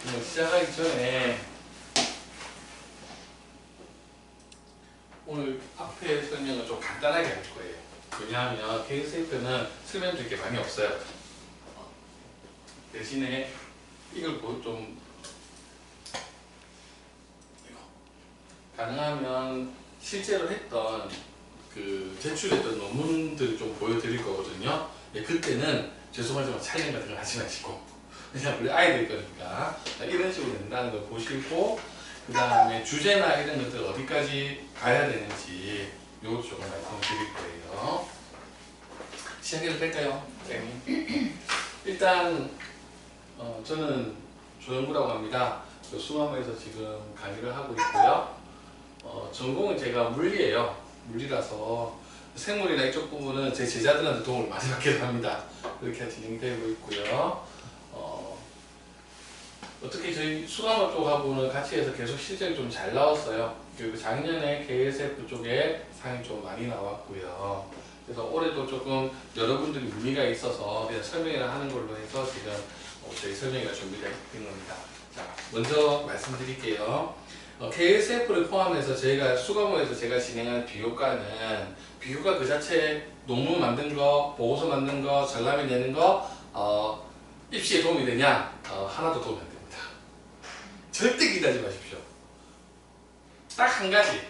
시작하기 전에 오늘 앞에 설명을 좀 간단하게 할 거예요. 왜냐하면 KSF는 설명드릴 게 많이 없어요. 대신에 이걸 좀 가능하면 실제로 했던 제출했던 논문들을 좀 보여드릴 거거든요. 예, 그때는 죄송하지만 촬영 같은 걸 하지 마시고 그냥 우리 아이들 거니까 이런 식으로 낸다는 걸 보시고 그 다음에 주제나 이런 것들 어디까지 가야 되는지 요것도 조금 말씀드릴 거예요. 시작해도 될까요? 선생님? 일단 저는 조영구라고 합니다. 수화무에서 지금 강의를 하고 있고요. 전공은 제가 물리예요. 물리라서 생물이나 이쪽 부분은 제 제자들한테 도움을 많이 받기도 합니다. 그렇게 진행되고 있고요. 어떻게 저희 수강업 쪽하고는 같이 해서 계속 실적이 좀 잘 나왔어요. 그리고 작년에 KSF 쪽에 상이 좀 많이 나왔고요. 그래서 올해도 조금 여러분들이 문의가 있어서 그냥 설명을 하는 걸로 해서 지금 저희 설명회가 준비가 된 겁니다. 자, 먼저 말씀드릴게요. KSF를 포함해서 저희가 수강업에서 제가 진행한 비교과는 비교과 그 자체 논문 만든 거, 보고서 만든 거, 전람회 내는 거 입시에 도움이 되냐? 하나도 도움이 안 됩니다. 절대 기대하지 마십시오. 딱 한 가지,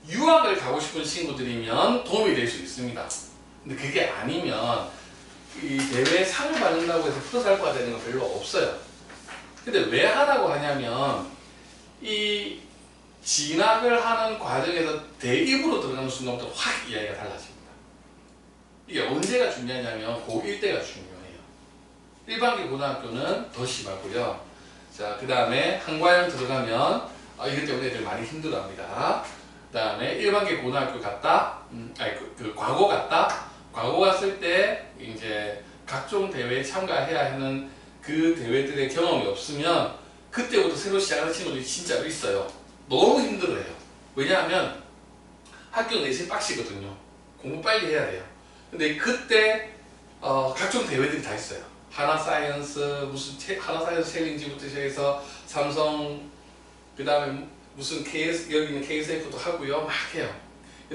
유학을 가고 싶은 친구들이면 도움이 될 수 있습니다. 근데 그게 아니면 이 대회에 상을 받는다고 해서 프로살과가 되는 건 별로 없어요. 근데 왜 하라고 하냐면 이 진학을 하는 과정에서 대입으로 들어가는 순간부터 확 이야기가 달라집니다. 이게 언제가 중요하냐면 고1 때가 중요해요. 일반계 고등학교는 더 심하고요. 자, 그 다음에 한과형 들어가면 이것 때문에 애들 많이 힘들어합니다. 그 다음에 일반계 고등학교 갔다, 과고 갔다, 과고 갔을 때 이제 각종 대회에 참가해야 하는 그 대회들의 경험이 없으면 그때부터 새로 시작하는 친구들이 진짜로 있어요. 너무 힘들어해요. 왜냐하면 학교 내신 빡시거든요. 공부 빨리 해야 돼요. 근데 그때 각종 대회들이 다 있어요. 하나사이언스, 하나사이언스 챌린지부터 시작해서 삼성, 그 다음에 무슨 여기는 KSF도 하고요. 막 해요.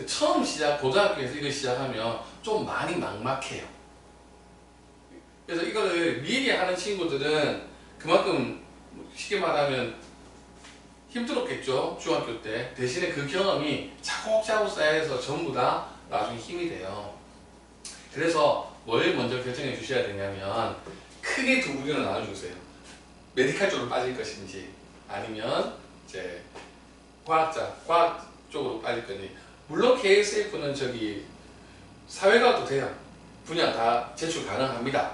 처음 고등학교에서 이걸 시작하면 좀 많이 막막해요. 그래서 이거를 미리 하는 친구들은 그만큼 쉽게 말하면 힘들었겠죠. 중학교 때. 대신에 그 경험이 차곡차곡 쌓여서 전부 다 나중에 힘이 돼요. 그래서 뭘 먼저 결정해 주셔야 되냐면 크게 두 부류로 나눠주세요. 메디칼 쪽으로 빠질 것인지 아니면 이제 과학 쪽으로 빠질 건지. 물론 KSF는 사회과학도 돼요. 분야 다 제출 가능합니다.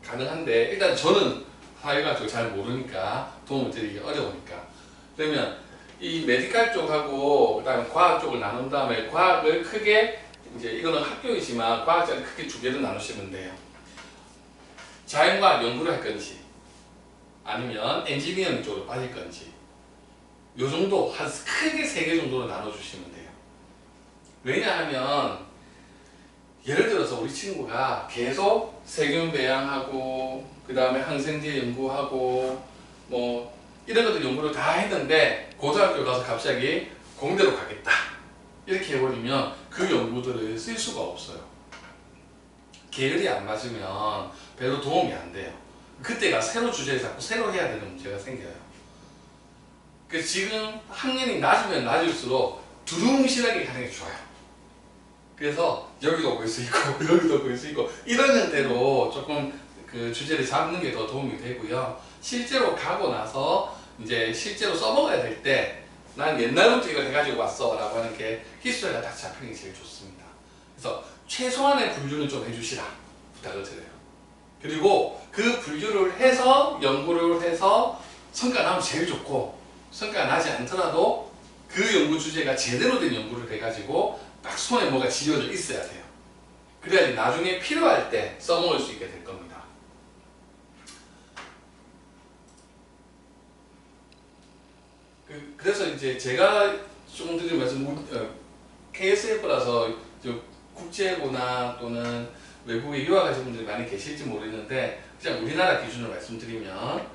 가능한데 일단 저는 사회과학 쪽 잘 모르니까 도움을 드리기 어려우니까. 그러면 이 메디칼 쪽하고 그다음에 과학 쪽을 나눈 다음에 과학을 크게 이제 이거는 학교이지만 과학자를 크게 두 개로 나누시면 돼요. 자연과학 연구를 할 건지 아니면 엔지니어링 쪽으로 빠질 건지 요 정도 한 크게 세 개 정도로 나눠주시면 돼요. 왜냐하면 예를 들어서 우리 친구가 계속 세균 배양하고 그 다음에 항생제 연구하고 뭐 이런 것들 연구를 다 했는데 고등학교 가서 갑자기 공대로 가겠다 이렇게 해버리면 그 연구들을 쓸 수가 없어요. 계열이 안 맞으면 별로 도움이 안 돼요. 그때가 새로 주제를 잡고 새로 해야 되는 문제가 생겨요. 그래서 지금 학년이 낮으면 낮을수록 두루뭉실하게 가는 게 좋아요. 그래서 여기도 볼 수 있고 여기도 볼 수 있고 이런 대로 조금 그 주제를 잡는 게 더 도움이 되고요. 실제로 가고 나서 이제 실제로 써먹어야 될 때 난 옛날부터 이걸 해가지고 왔어 라고 하는 게 히스토리가 딱 잡히는 게 제일 좋습니다. 그래서 최소한의 분류는 좀 해주시라 부탁을 드려요. 그리고 그 분류를 해서 연구를 해서 성과 나면 제일 좋고 성과가 나지 않더라도 그 연구 주제가 제대로 된 연구를 해가지고 딱 손에 뭐가 쥐어져 있어야 돼요. 그래야지 나중에 필요할 때 써먹을 수 있게 될 겁니다. 그래서 이제 제가 조금 드린 말씀, KSF라서 국제고나 또는 외국에 유학하신 분들이 많이 계실지 모르겠는데 그냥 우리나라 기준으로 말씀드리면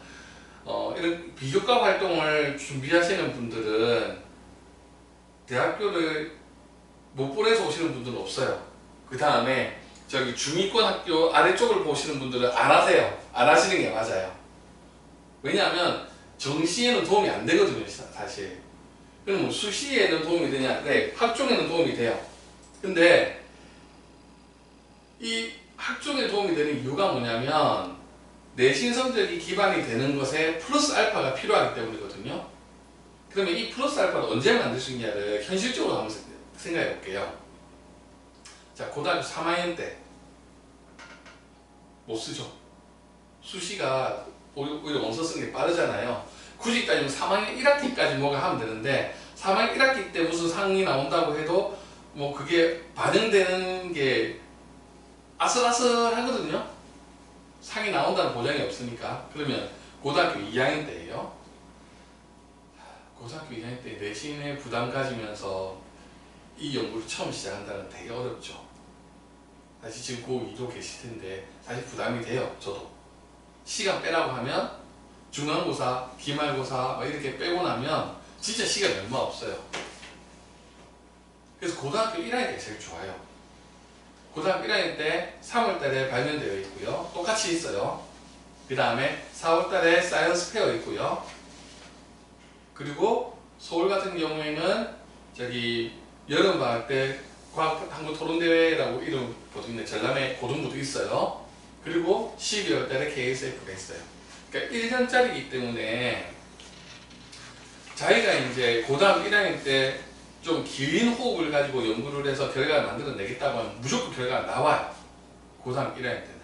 이런 비교과 활동을 준비하시는 분들은 대학교를 못 보내서 오시는 분들은 없어요. 그 다음에 저기 중위권 학교 아래쪽을 보시는 분들은 안 하세요. 안 하시는 게 맞아요. 왜냐하면 정시에는 도움이 안 되거든요, 사실. 그럼 뭐 수시에는 도움이 되냐? 네, 학종에는 도움이 돼요. 근데 이 학종에 도움이 되는 이유가 뭐냐면 내신 성적이 기반이 되는 것에 플러스 알파가 필요하기 때문이거든요. 그러면 이 플러스 알파를 언제 만들 수 있냐를 현실적으로 한번 생각해 볼게요. 자, 고등학교 3학년 때 못 쓰죠. 수시가 오히려 원서 쓰는 게 빠르잖아요. 굳이 따지면 3학년 1학기까지 뭐가 하면 되는데 3학년 1학기 때 무슨 상이 나온다고 해도 뭐 그게 반영되는 게 아슬아슬하거든요. 상이 나온다는 보장이 없으니까. 그러면 고등학교 2학년 때예요. 고등학교 2학년 때 내신에 부담 가지면서 이 연구를 처음 시작한다는 되게 어렵죠. 사실 지금 고2도 계실 텐데 사실 부담이 돼요. 저도 시간 빼라고 하면 중간고사, 기말고사 막 이렇게 빼고 나면 진짜 시간이 얼마 없어요. 그래서 고등학교 1학년 때 제일 좋아요. 고등학교 1학년 때 3월달에 발매되어 있고요. 똑같이 있어요. 그 다음에 4월달에 사이언스 페어 있고요. 그리고 서울 같은 경우에는 저기 여름방학 때 과학탐구 토론대회라고 이름 보통인데 전람회 고등부도 있어요. 그리고 12월 달에 KSF가 있어요. 그러니까 1년짜리이기 때문에 자기가 이제 고등학교 1학년 때 좀 긴 호흡을 가지고 연구를 해서 결과를 만들어내겠다고 하면 무조건 결과가 나와요. 고등학교 1학년 때는.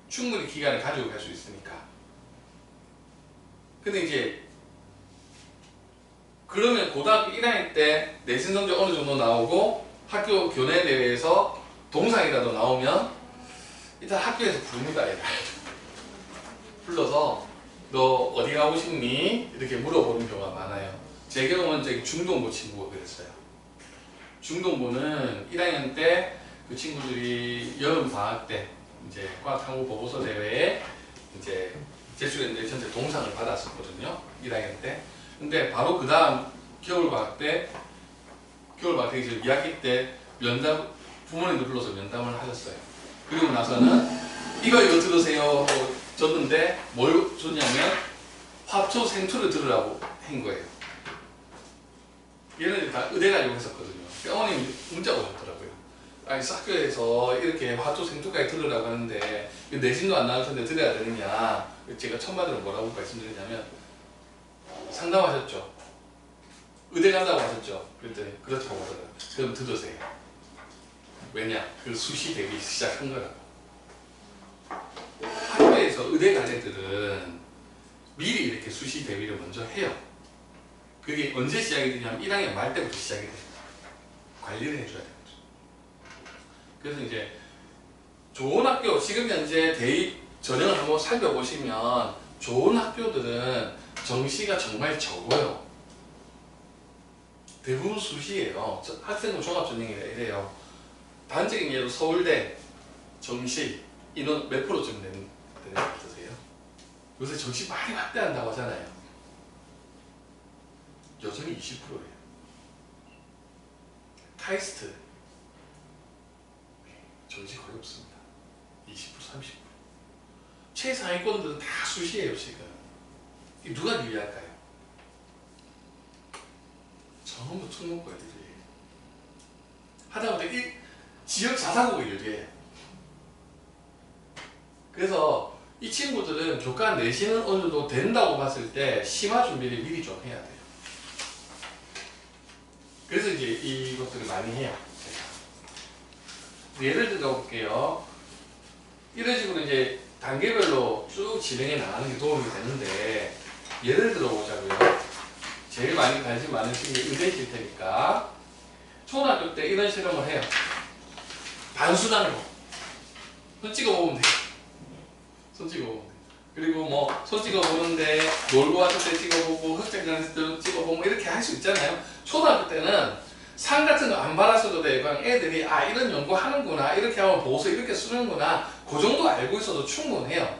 충분히 기간을 가지고 갈 수 있으니까. 근데 이제 그러면 고등학교 1학년 때 내신 성적 어느 정도 나오고 학교 교내 대회에서 동상이라도 나오면 일단 학교에서 부릅니다. 얘를. 불러서 너 어디 가고 싶니? 이렇게 물어보는 경우가 많아요. 제 경우는 저기 중동부 친구가 그랬어요. 중동부는 1학년 때 그 친구들이 여름 방학 때 이제 과학탐구 보고서 대회에 이제 제출했는데 전체 동상을 받았었거든요. 1학년 때. 근데 바로 그 다음 겨울 방학 때 이제 2학기 때 면담 부모님들 불러서 면담을 하셨어요. 그리고 나서는 이거 들으세요 하고 줬는데 뭘 줬냐면 화초 생초를 들으라고 한 거예요. 얘네들 다 의대 가려고 했었거든요. 어머님이 문자가 오셨더라고요. 아니 학교에서 이렇게 화초 생초까지 들으라고 하는데 내신도 안 나올 텐데 들어야 되느냐. 제가 첫마디로 뭐라고 말씀드리냐면 상담하셨죠. 의대 간다고 하셨죠. 그랬더니 그렇다고 하더라고요. 그럼 들으세요. 왜냐? 그 수시 대비 시작한 거라고. 학교에서 의대 간 애들은 미리 이렇게 수시 대비를 먼저 해요. 그게 언제 시작이 되냐면 1학년 말 때부터 시작이 돼요. 관리를 해줘야 돼요. 그래서 이제 좋은 학교, 지금 현재 대입 전형을 한번 살펴보시면 좋은 학교들은 정시가 정말 적어요. 대부분 수시예요. 학생부 종합전형이라 이래요. 단적인 예로 서울대 정시 인원 몇 프로쯤 되는 것 같으세요? 요새 정시 많이 확대한다고 하잖아요. 여전히 20%예요. 카이스트 정시 거의 없습니다. 20%, 30%. 최상위권들은 다 수시예요 지금. 누가 유리할까요? 전부 특목고들이 하다못해 이 지역 자사고가 유리해요. 그래서 이 친구들은 교과 내신은 어느 정도 된다고 봤을 때 심화 준비를 미리 좀 해야 돼요. 그래서 이제 이것들을 많이 해요. 제가. 예를 들어 볼게요. 이런 식으로 이제 단계별로 쭉 진행해 나가는 게 도움이 되는데 예를 들어 보자고요. 제일 많이 관심 많으신 게 의대실 테니까 초등학교 때 이런 실험을 해요. 단순한 거. 손 찍어보면 돼요. 손 찍어보면 돼요. 그리고 뭐 손 찍어보는데 놀고 왔을 때 찍어보고 흑백 다녔을 때 찍어보고 이렇게 할 수 있잖아요. 초등학교 때는 상 같은 거 안 받았어도 돼요. 그냥 애들이 아 이런 연구 하는구나 이렇게 하면 보고서 이렇게 쓰는구나 그 정도 알고 있어도 충분해요.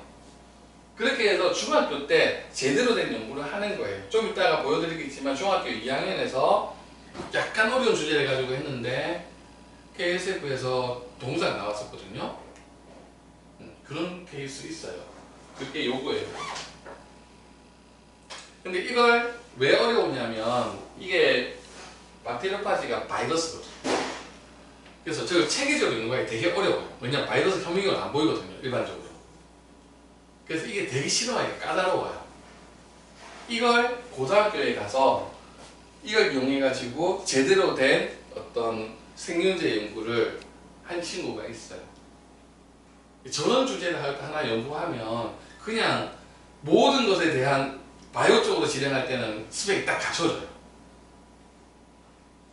그렇게 해서 중학교 때 제대로 된 연구를 하는 거예요. 좀 이따가 보여드리겠지만 중학교 2학년에서 약간 어려운 주제를 가지고 했는데 KSF에서 동사가 나왔었거든요. 그런 케이스 있어요. 그게 요거예요. 근데 이걸 왜 어려우냐면 이게 박테리오파지가 바이러스거든요. 그래서 저 체계적으로 연구하기 되게 어려워요. 왜냐면 바이러스 현미경은 안 보이거든요. 일반적으로. 그래서 이게 되게 싫어하기가 까다로워요. 이걸 고등학교에 가서 이걸 이용해가지고 제대로 된 어떤 생명제 연구를 한 친구가 있어요. 저런 주제를 하나 연구하면 그냥 모든 것에 대한 바이오 쪽으로 진행할 때는 스펙이 딱 갖춰져요.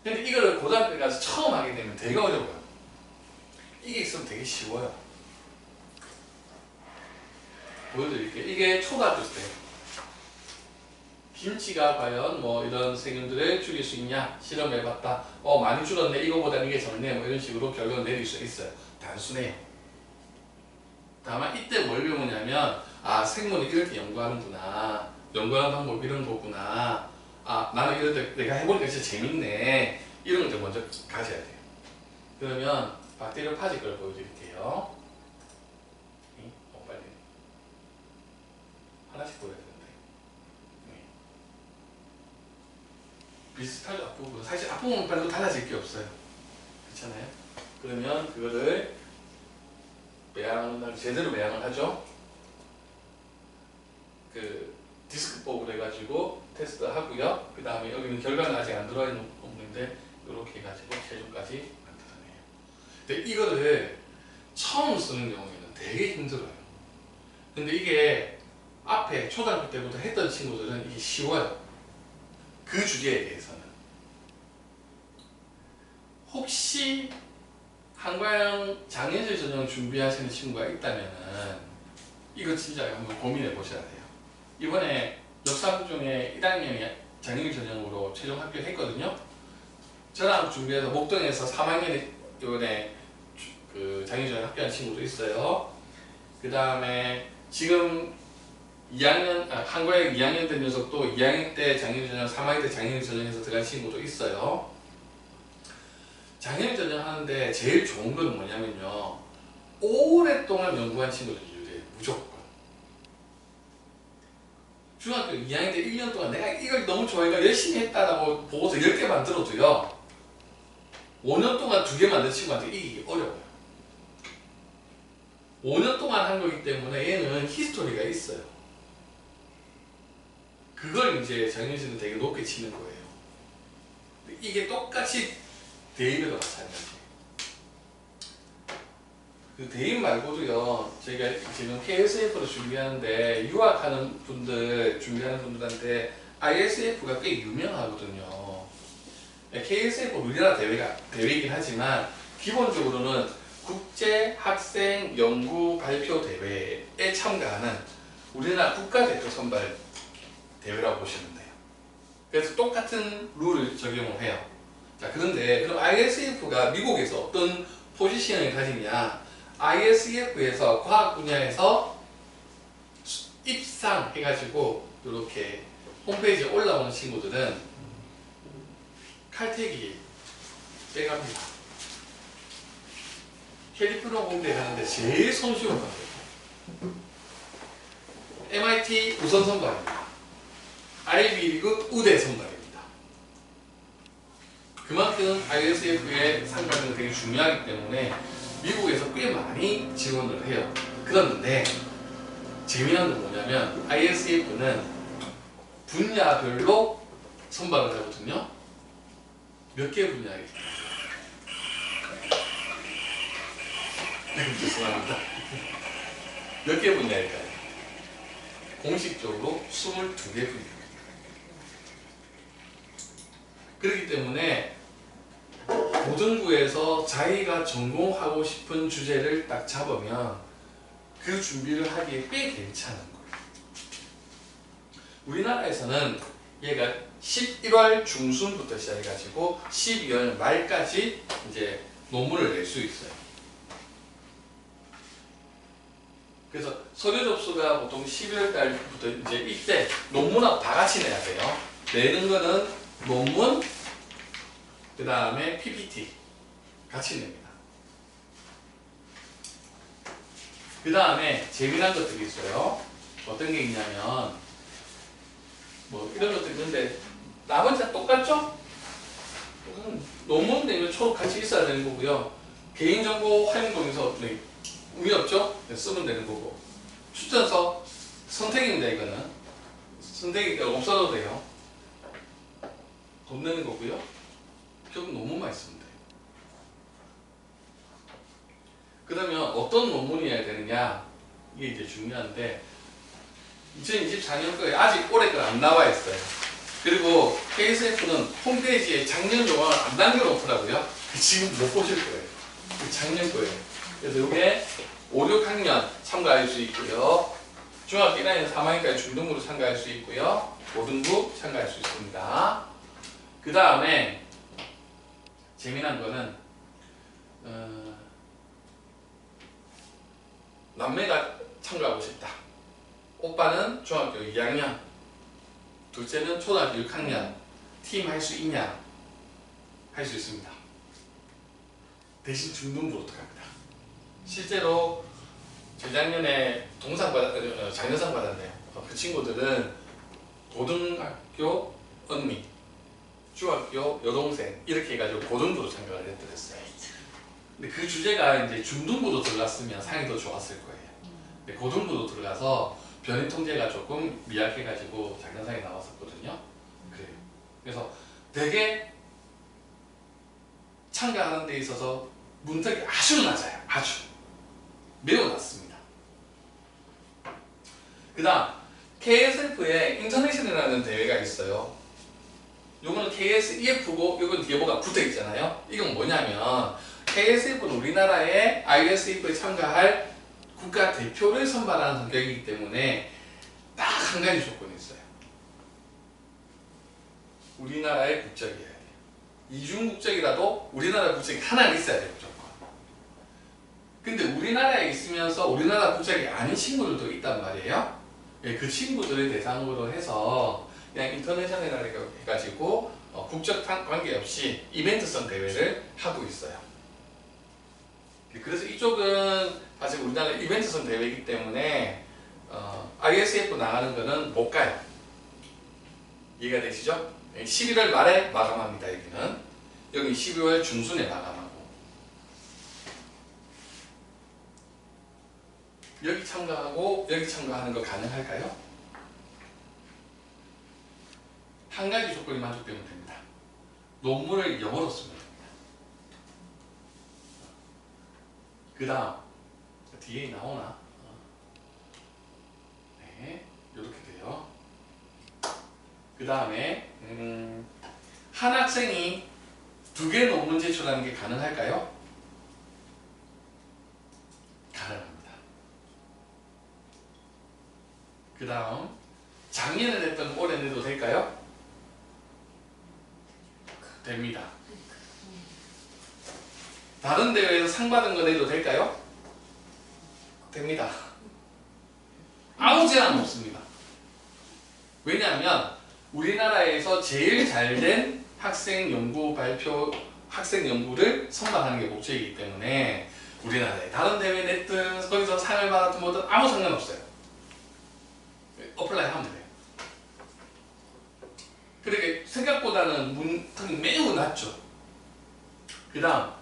근데 이거를 고등학교에 가서 처음 하게 되면 되게 어려워요. 이게 있으면 되게 쉬워요. 보여드릴게요. 이게 초등학교 때 김치가 과연 뭐 이런 세균들을 죽일 수 있냐 실험해봤다. 많이 줄었네. 이거보다는 이게 적네. 뭐 이런 식으로 결론을 내릴 수 있어요. 단순해요. 다만 이때 뭘 배우냐면 생물이 이렇게 연구하는구나. 연구하는 방법 이런 거구나. 나는 이럴 때 내가 해보니까 진짜 재밌네. 이런 것들 먼저 가져야 돼요. 그러면 박테리오파지 걸 보여드릴게요. 빨리 하나씩 보여야 되는데 비슷하죠. 앞부분. 사실 앞부분 별로 달라질 게 없어요. 그렇잖아요. 그러면 그거를 제대로 매양을 하죠. 그 디스크법으로 해가지고 테스트 하고요. 그 다음에 여기는 결과는 아직 안 들어와 있는데 이렇게 해가지고 최종까지 만들어내요. 근데 이거를 처음 쓰는 경우에는 되게 힘들어요. 근데 이게 앞에 초등학교 때부터 했던 친구들은 이게 쉬워요. 그 주제에 대해서는. 혹시 한과형 장애질 전형 준비하시는 친구가 있다면은 이거 진짜 한번 고민해 보셔야 돼요. 이번에 역삼 중에 1학년이 장애질 전형으로 최종 합격했거든요. 저랑 준비해서 목동에서 3학년에 이번에 그 장애질 전형 합격한 친구도 있어요. 그 다음에 지금 2학년, 한과형 2학년 된 녀석도 2학년 때 장애질 전형, 3학년 때 장애질 전형에서 들어간 친구도 있어요. 장애인 전형 하는데 제일 좋은 건 뭐냐면요. 오랫동안 연구한 친구들이 유리해요. 무조건. 중학교 2학년 때 1년 동안 내가 이걸 너무 좋아해서 열심히 했다라고 보고서 10개 만들어도요. 5년 동안 2개 만든 친구한테 이기기 어려워요. 5년 동안 한 거기 때문에 얘는 히스토리가 있어요. 그걸 이제 장애인은 되게 높게 치는 거예요. 이게 똑같이 대입에도 마찬가지. 그 대입 말고도요, 저희가 지금 KSF를 준비하는데 유학하는 분들, 준비하는 분들한테 ISF가 꽤 유명하거든요. KSF 우리나라 대회이긴 하지만 기본적으로는 국제 학생 연구 발표 대회에 참가하는 우리나라 국가대표 선발 대회라고 보시면 돼요. 그래서 똑같은 룰을 적용을 해요. 자, 그런데 그럼 ISF가 미국에서 어떤 포지션을 가지냐? ISF에서 과학 분야에서 입상해가지고 이렇게 홈페이지에 올라오는 친구들은 칼퇴기 빼갑니다. 캘리포니아 공대에 가는데 제일 손쉬운 과예요. MIT 우선 선발입니다. 아이비리그 우대 선발입니다. 그만큼 ISF의 상관은 되게 중요하기 때문에 미국에서 꽤 많이 지원을 해요. 그런데 재미난 건 뭐냐면 ISF는 분야별로 선발을 하거든요. 몇 개 분야에 죄송합니다. 몇 개 분야일까요? 공식적으로 22개 분야. 그렇기 때문에 고등부에서 자기가 전공하고 싶은 주제를 딱 잡으면 그 준비를 하기에 꽤 괜찮은 거예요. 우리나라에서는 얘가 11월 중순부터 시작해가지고 12월 말까지 이제 논문을 낼 수 있어요. 그래서 서류 접수가 보통 12월 달부터 이제 이때 논문하고 다 같이 내야 돼요. 내는 거는 논문, 그 다음에 PPT 같이 냅니다. 그 다음에 재미난 것들이 있어요. 어떤 게 있냐면 뭐 이런 것도 있는데 나머지 다 똑같죠? 논문 내면 초록 같이 있어야 되는 거고요. 개인정보 활용동의서 의미 없죠? 쓰면 되는 거고. 추천서 선택입니다. 이거는 선택이 없어도 돼요. 돈 내는 거고요. 결국 논문만 있으면 돼요. 그러면 어떤 논문이어야 되느냐, 이게 이제 중요한데 2024년 거에 아직 올해 건 안 나와 있어요. 그리고 KSF는 홈페이지에 작년 요강을 안 남겨놓더라고요. 지금 못 보실 거예요. 작년 거예요. 그래서 이게 5, 6학년 참가할 수 있고요. 중학교 1학년 3학년까지 중등부로 참가할 수 있고요. 고등부 참가할 수 있습니다. 그 다음에 재미난 거는 남매가 참가하고 싶다. 오빠는 중학교 2학년, 둘째는 초등학교 6학년. 팀 할 수 있냐? 할 수 있습니다. 대신 중등부로 들어갑니다. 실제로 재작년에 장려상 받았네요. 그 친구들은 고등학교 언니, 중학교 여동생 이렇게 해가지고 고등부로 참가를 했더랬어요. 근데 그 주제가 이제 중등부로 들어갔으면 상이 더 좋았을 거예요. 근데 고등부로 들어가서 변인 통제가 조금 미약해가지고 장려상이 나왔었거든요. 그래요. 그래서 되게 참가하는 데 있어서 문턱이 아주 낮아요. 아주 매우 낮습니다. 그 다음 KSF에 인터내셔널이라는 대회가 있어요. 요거는 KSEF고 요건 뒤에 뭐가 붙어 있잖아요. 이건 뭐냐면 KSF는 우리나라의 ISEF에 참가할 국가 대표를 선발하는 성격이기 때문에 딱 한 가지 조건이 있어요. 우리나라의 국적이어야 돼요. 이중 국적이라도 우리나라 국적이 하나 있어야 돼요. 무조건. 근데 우리나라에 있으면서 우리나라 국적이 아닌 친구들도 있단 말이에요. 그 친구들을 대상으로 해서 그냥 인터내셔널이라고 해가지고 국적 관계없이 이벤트성 대회를 하고 있어요. 그래서 이쪽은 사실 우리나라 이벤트성 대회이기 때문에 ISF 나가는 거는 못 가요. 이해가 되시죠? 11월 말에 마감합니다. 여기는. 여기 12월 중순에 마감하고. 여기 참가하고 여기 참가하는 거 가능할까요? 한 가지 조건이 만족되면 됩니다. 논문을 영어로 쓰면 됩니다. 그 다음 뒤에 나오나? 네, 이렇게 돼요. 그 다음에 한 학생이 2개 논문 제출하는 게 가능할까요? 가능합니다. 그 다음 작년에 냈던 올해 내도 될까요? 됩니다. 다른 대회에서 상 받은 거 내도 될까요? 됩니다. 아무 제한 없습니다. 왜냐하면 우리나라에서 제일 잘된 학생 연구 발표, 학생 연구를 선발하는 게 목적이기 때문에 우리나라에 다른 대회 냈든 거기서 상을 받았든 뭐든 아무 상관없어요. 어플라이 하면 돼요. 그렇게 생각보다는 문턱이 매우 낮죠. 그 다음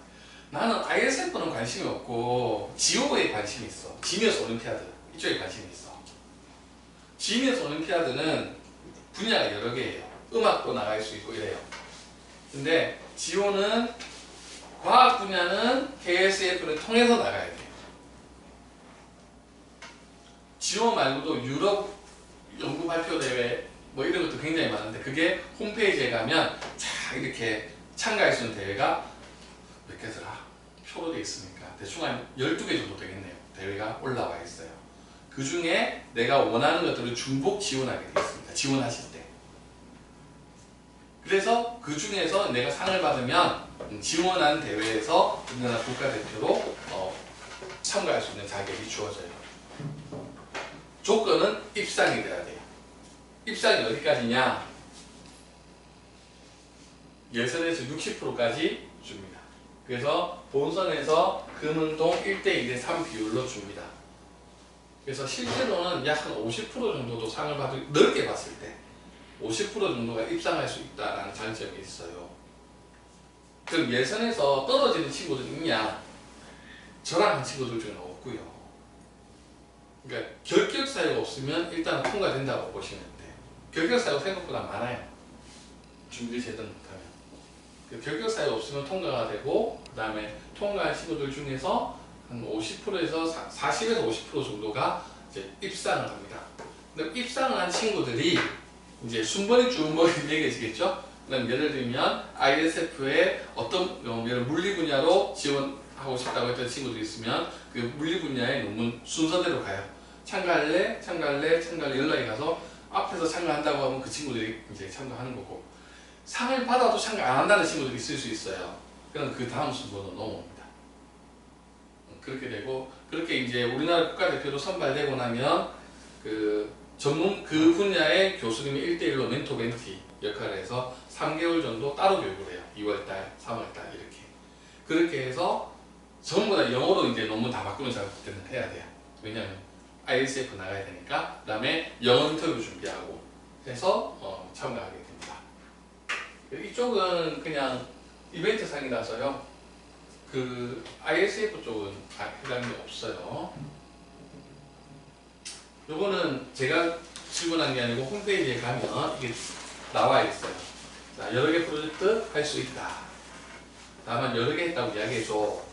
나는 ISF는 관심이 없고 지오에 관심이 있어. 지니어스 올림피아드 이쪽에 관심이 있어. 지니어스 올림피아드는 분야가 여러 개예요. 음악도 나갈 수 있고 이래요. 근데 지오는 과학 분야는 KSF를 통해서 나가야 돼요. 지오 말고도 유럽 연구 발표 대회 뭐 이런 것도 굉장히 많은데 그게 홈페이지에 가면 자 이렇게 참가할 수 있는 대회가 몇 개더라? 표로 되어 있으니까 대충 한 12개 정도 되겠네요. 대회가 올라와 있어요. 그 중에 내가 원하는 것들을 중복 지원하게 되어 있습니다. 지원하실 때. 그래서 그 중에서 내가 상을 받으면 지원한 대회에서 우리나라 국가대표로 참가할 수 있는 자격이 주어져요. 조건은 입상이 돼야 돼요. 입상이 어디까지냐? 예선에서 60%까지 줍니다. 그래서 본선에서 금운동 1대 2대3 비율로 줍니다. 그래서 실제로는 약 한 50% 정도도 상을 받을, 넓게 봤을 때 50% 정도가 입상할 수 있다는 장점이 있어요. 그럼 예선에서 떨어지는 친구들 있냐? 저랑 한 친구들 중에는 없고요. 그러니까 결격 사유가 없으면 일단 통과된다고 보시면 돼요. 결격 사유가 생각보다 많아요. 준비 제대로 못하면. 결격 사유가 없으면 통과가 되고, 그 다음에 통과한 친구들 중에서 한 50%에서 40에서 50% 정도가 이제 입상을 합니다. 근데 입상을 한 친구들이 이제 순번이 쭉 매겨지겠죠? 그럼 예를 들면 ISF에 어떤 물리 분야로 지원하고 싶다고 했던 친구들이 있으면 그 물리 분야의 논문 순서대로 가요. 참가할래? 연락이 가서 앞에서 참가한다고 하면 그 친구들이 이제 참가하는 거고, 상을 받아도 참가 안 한다는 친구들이 있을 수 있어요. 그럼 그 다음 순번으로 넘어옵니다. 그렇게 되고, 그렇게 이제 우리나라 국가대표로 선발되고 나면 그 분야의 교수님이 1대1로 멘토 멘티 역할을 해서 3개월 정도 따로 교육을 해요. 2월달, 3월달 이렇게. 그렇게 해서 전부 다 영어로 이제 논문 다 바꾸는 작업들은 해야 돼요. 왜냐하면 ISF 나가야 되니까. 그 다음에 영어 인터뷰 준비하고 해서 참가하게 됩니다. 이쪽은 그냥 이벤트 상이라서요. 그 ISF 쪽은 해당이 없어요. 요거는 제가 질문한 게 아니고 홈페이지에 가면 이게 나와 있어요. 자, 여러 개 프로젝트 할 수 있다. 다만 여러 개 했다고 이야기해줘.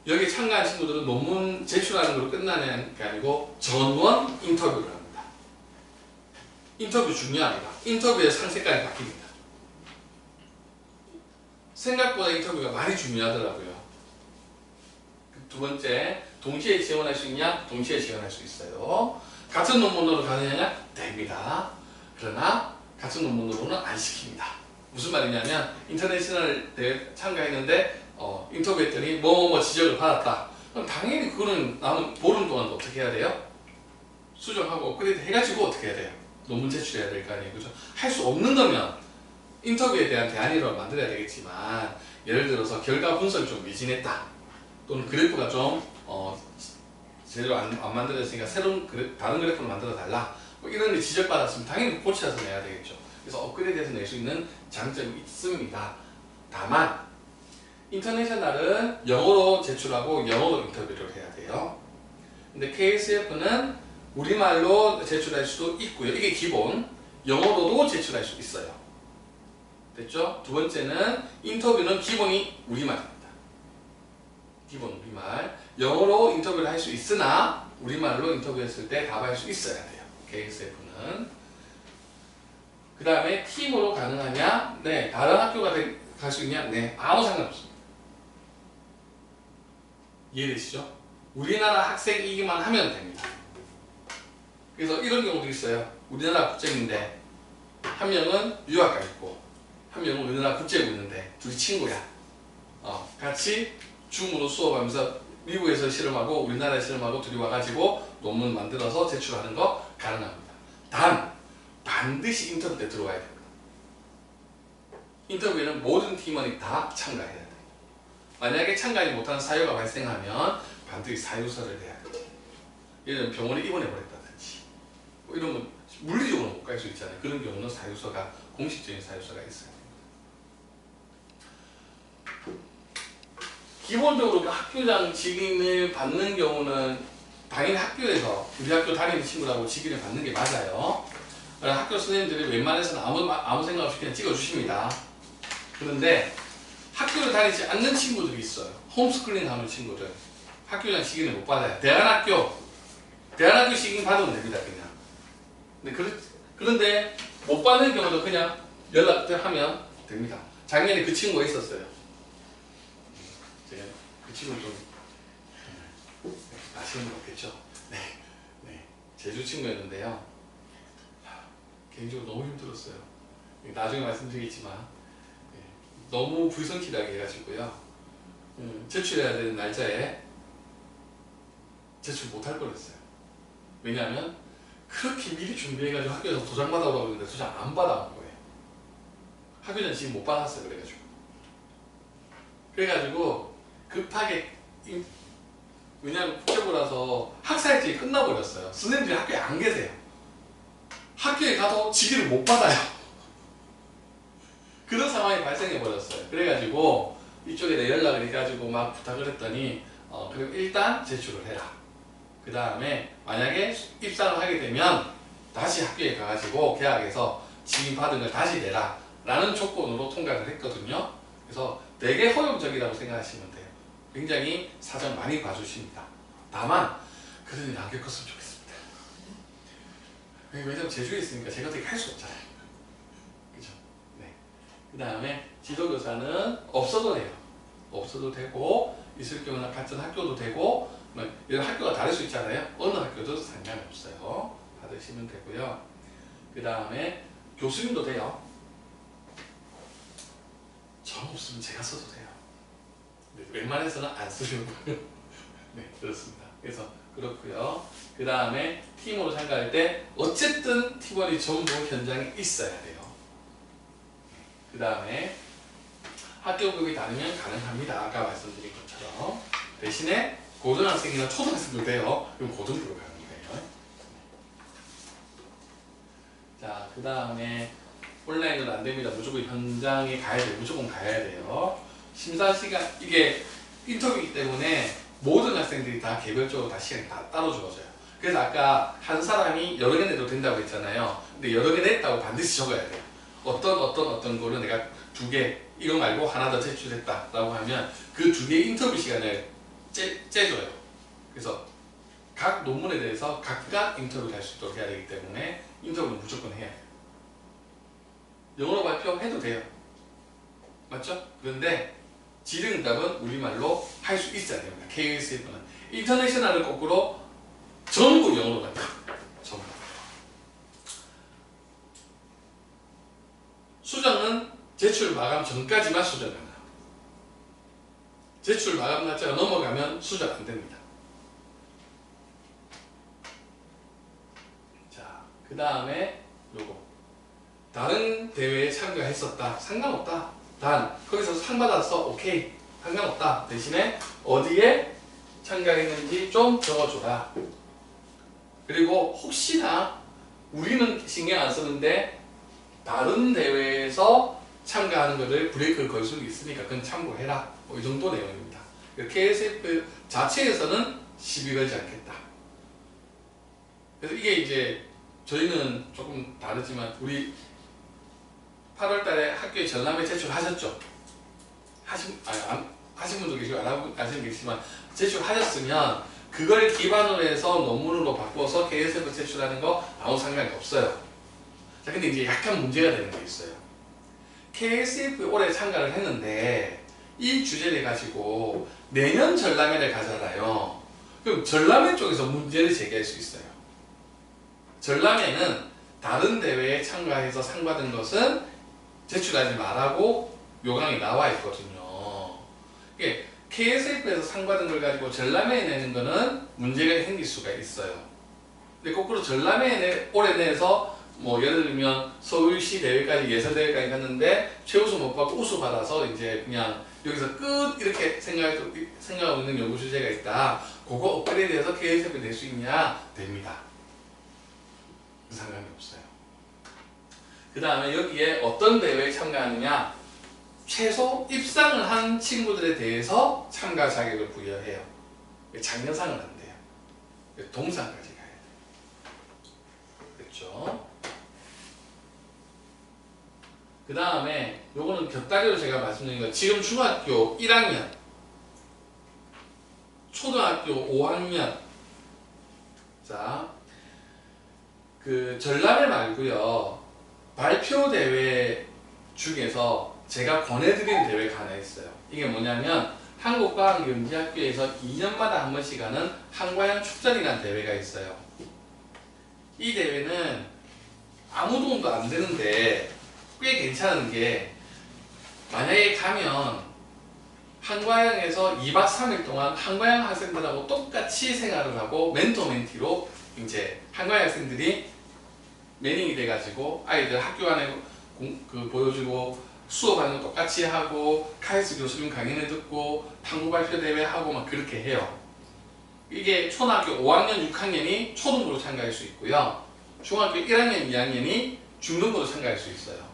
여기 참가한 친구들은 논문 제출하는 걸로 끝나는 게 아니고 전원 인터뷰를 합니다. 인터뷰 중요합니다. 인터뷰의 상세까지 바뀝니다. 생각보다 인터뷰가 많이 중요하더라고요. 두 번째, 동시에 지원할 수 있냐? 동시에 지원할 수 있어요. 같은 논문으로 가느냐? 됩니다. 그러나 같은 논문으로는 안 시킵니다. 무슨 말이냐면 인터내셔널 대회 참가했는데 인터뷰했더니 뭐 지적을 받았다. 그럼 당연히 그거는 남은 보름 동안 어떻게 해야 돼요? 수정하고 업그레이드 해가지고 어떻게 해야 돼요? 논문 제출해야 될 거 아니에요. 그죠? 할 수 없는 거면 인터뷰에 대한 대안이라고 만들어야 되겠지만, 예를 들어서 결과 분석이 좀 미진했다, 또는 그래프가 좀 제대로 안 만들어졌으니까 새로운 다른 그래프를 만들어 달라, 뭐 이런 게 지적받았으면 당연히 고쳐서 내야 되겠죠. 그래서 업그레이드해서 낼 수 있는 장점이 있습니다. 다만 인터내셔널은 영어로 제출하고 영어로 인터뷰를 해야 돼요. 근데 KSF는 우리말로 제출할 수도 있고요. 이게 기본. 영어로도 제출할 수 있어요. 됐죠? 두 번째는 인터뷰는 기본이 우리말입니다. 기본 우리말. 영어로 인터뷰를 할 수 있으나 우리말로 인터뷰했을 때 답할 수 있어야 돼요. KSF는. 그 다음에 팀으로 가능하냐? 네. 다른 학교가 갈 수 있냐? 네. 아무 상관없습니다. 이해되시죠? 우리나라 학생이기만 하면 됩니다. 그래서 이런 경우도 있어요. 우리나라 국적인데 한 명은 유학 가 있고 한 명은 우리나라 국적이 있는데 둘이 친구야. 같이 줌으로 수업하면서 미국에서 실험하고 우리나라에 실험하고 둘이 와가지고 논문 만들어서 제출하는 거 가능합니다. 단 반드시 인터뷰 때 들어와야 됩니다. 인터뷰에는 모든 팀원이 다 참가해야 돼요. 만약에 참가하지 못하는 사유가 발생하면 반드시 사유서를 내야 돼요. 예를 들면 병원에 입원해버렸다든지 뭐 이런 건 물리적으로 못 갈 수 있잖아요. 그런 경우는 사유서가, 공식적인 사유서가 있어요. 기본적으로 그 학교장 직인을 받는 경우는 당연히 학교에서 우리 학교 다니는 친구라고 직인을 받는 게 맞아요. 학교 선생님들이 웬만해서는 아무 생각 없이 그냥 찍어주십니다. 그런데 학교를 다니지 않는 친구들이 있어요. 홈스쿨링 하는 친구들. 학교장 직인을 못 받아요. 대안학교 직인 받으면 됩니다. 그냥. 그런데 못 받는 경우도 그냥 연락하면 됩니다. 작년에 그 친구가 있었어요. 제가 그 친구 좀 아시는 분 없겠죠? 네. 제주 친구였는데요. 개인적으로 너무 힘들었어요. 나중에 말씀드리겠지만 너무 불성실하게 해가지고요. 제출해야 되는 날짜에 제출 못할 뻔했어요. 왜냐하면 그렇게 미리 준비해가지고 학교에서 도장 받아오라고 그러는데 도장 안 받아온 거예요. 학교는 지금 못 받았어요. 그래가지고 급하게 왜냐하면 국제부라서 학사일정이 끝나버렸어요. 선생님들이 학교에 안 계세요. 학교에 가도 직위를 못 받아요. 그런 상황이 발생해버렸어요. 그래가지고 이쪽에 내 연락을 해가지고 막 부탁을 했더니 그리고 일단 제출을 해라. 그 다음에 만약에 입사를 하게 되면 다시 학교에 가가지고 계약해서 직위 받은 걸 다시 내라 라는 조건으로 통과를 했거든요. 그래서 되게 허용적이라고 생각하시면 돼요. 굉장히 사정 많이 봐주십니다. 다만 그런 일 안 겪었으면 좋겠습니다. 왜냐면 제주에 있으니까 제가 어떻게 할 수 없잖아요. 그죠? 네. 그 다음에 지도교사는 없어도 돼요. 없어도 되고 있을 경우는 같은 학교도 되고 이런 학교가 다를 수 있잖아요. 어느 학교도 상관이 없어요. 받으시면 되고요. 그 다음에 교수님도 돼요. 정 없으면 제가 써도 돼요. 네, 웬만해서는 안 쓰려고요. 네, 그렇습니다. 그래서 그렇고요. 그 다음에 팀으로 참가할 때 어쨌든 팀원이 전부 현장에 있어야 돼요. 그 다음에 학교급이 다르면 가능합니다. 아까 말씀드린 것처럼. 대신에 고등학생이나 초등학생도 돼요. 그럼 고등부로 가는 거예요. 자, 그 다음에 온라인은 안 됩니다. 무조건 현장에 가야 돼요. 무조건 가야 돼요. 심사 시간, 이게 인터뷰이기 때문에 모든 학생들이 다 개별적으로 다 시간이 다 따로 주어져요. 그래서 아까 한 사람이 여러 개 내도 된다고 했잖아요. 근데 여러 개 냈다고 반드시 적어야 돼요. 어떤 거를 내가 2개, 이거 말고 하나 더 제출했다 라고 하면 그 2개의 인터뷰 시간을 째줘요. 그래서 각 논문에 대해서 각각 인터뷰를 할 수 있도록 해야 되기 때문에 인터뷰는 무조건 해야 돼요. 영어로 발표해도 돼요. 맞죠? 그런데 질의응답은 우리말로 할 수 있어야 됩니다. KSF는. 인터내셔널을 거꾸로 전부 영어로 발표. 전부. 수정은 제출 마감 전까지만 수정을 합니다. 제출 마감 날짜가 넘어가면 수정 안 됩니다. 자, 그 다음에 요거. 다른 대회에 참가했었다. 상관없다. 단, 거기서 상 받았어. 오케이. 상관없다. 대신에 어디에 참가했는지 좀 적어줘라. 그리고 혹시나 우리는 신경 안 쓰는데 다른 대회에서 참가하는 것을 브레이크를 걸 수도 있으니까 그건 참고해라. 뭐 이 정도 내용입니다. KSF 자체에서는 시비 걸지 않겠다. 그래서 이게 이제 저희는 조금 다르지만 우리 8월 달에 학교에 전람회 제출하셨죠? 하신 분도 계시고 안 하신 분 계시지만 제출하셨으면 그걸 기반으로 해서 논문으로 바꿔서 KSF 제출하는 거 아무 상관이 없어요. 자, 근데 이제 약간 문제가 되는 게 있어요. KSF에 올해 참가를 했는데 이 주제를 가지고 내년 전람회를 가잖아요. 그럼 전람회 쪽에서 문제를 제기할 수 있어요. 전람회는 다른 대회에 참가해서 상 받은 것은 제출하지 말라고 요강이 나와 있거든요. 이게 KSF에서 상 받은 걸 가지고 전람회에 내는 거는 문제가 생길 수가 있어요. 근데 거꾸로 전람회에 올해 내서 뭐 예를 들면 서울시 대회까지 예선대회까지 갔는데 최우수 못 받고 우수 받아서 이제 그냥 여기서 끝 이렇게 생각하고 있는 연구 주제가 있다. 그거 업그레이드해서 KSF에 낼 수 있냐? 됩니다. 상관이 없어요. 그 다음에 여기에 어떤 대회에 참가하느냐? 최소 입상을 한 친구들에 대해서 참가 자격을 부여해요. 장려상은 안 돼요. 동상까지 가야 돼요. 그렇죠? 그 다음에 요거는 곁다리로 제가 말씀드린 거 지금 중학교 1학년 초등학교 5학년 자, 그 전람회 말고요 발표 대회 중에서 제가 권해드리는 대회가 하나 있어요. 이게 뭐냐면 한국과학연구학교에서 2년마다 한 번씩 하는 한과연 축전이라는 대회가 있어요. 이 대회는 아무 도움도 안 되는데 꽤 괜찮은 게 만약에 가면 한과영에서 2박 3일 동안 한과영 학생들하고 똑같이 생활을 하고 멘토 멘티로 이제 한과외 학생들이 매닝이 돼가지고 아이들 학교 안에 보여주고 수업하는 거 똑같이 하고 카이스트 교수님 강연을 듣고 탐구 발표 대회 하고 막 그렇게 해요. 이게 초등학교 5학년, 6학년이 초등부로 참가할 수 있고요. 중학교 1학년, 2학년이 중등부로 참가할 수 있어요.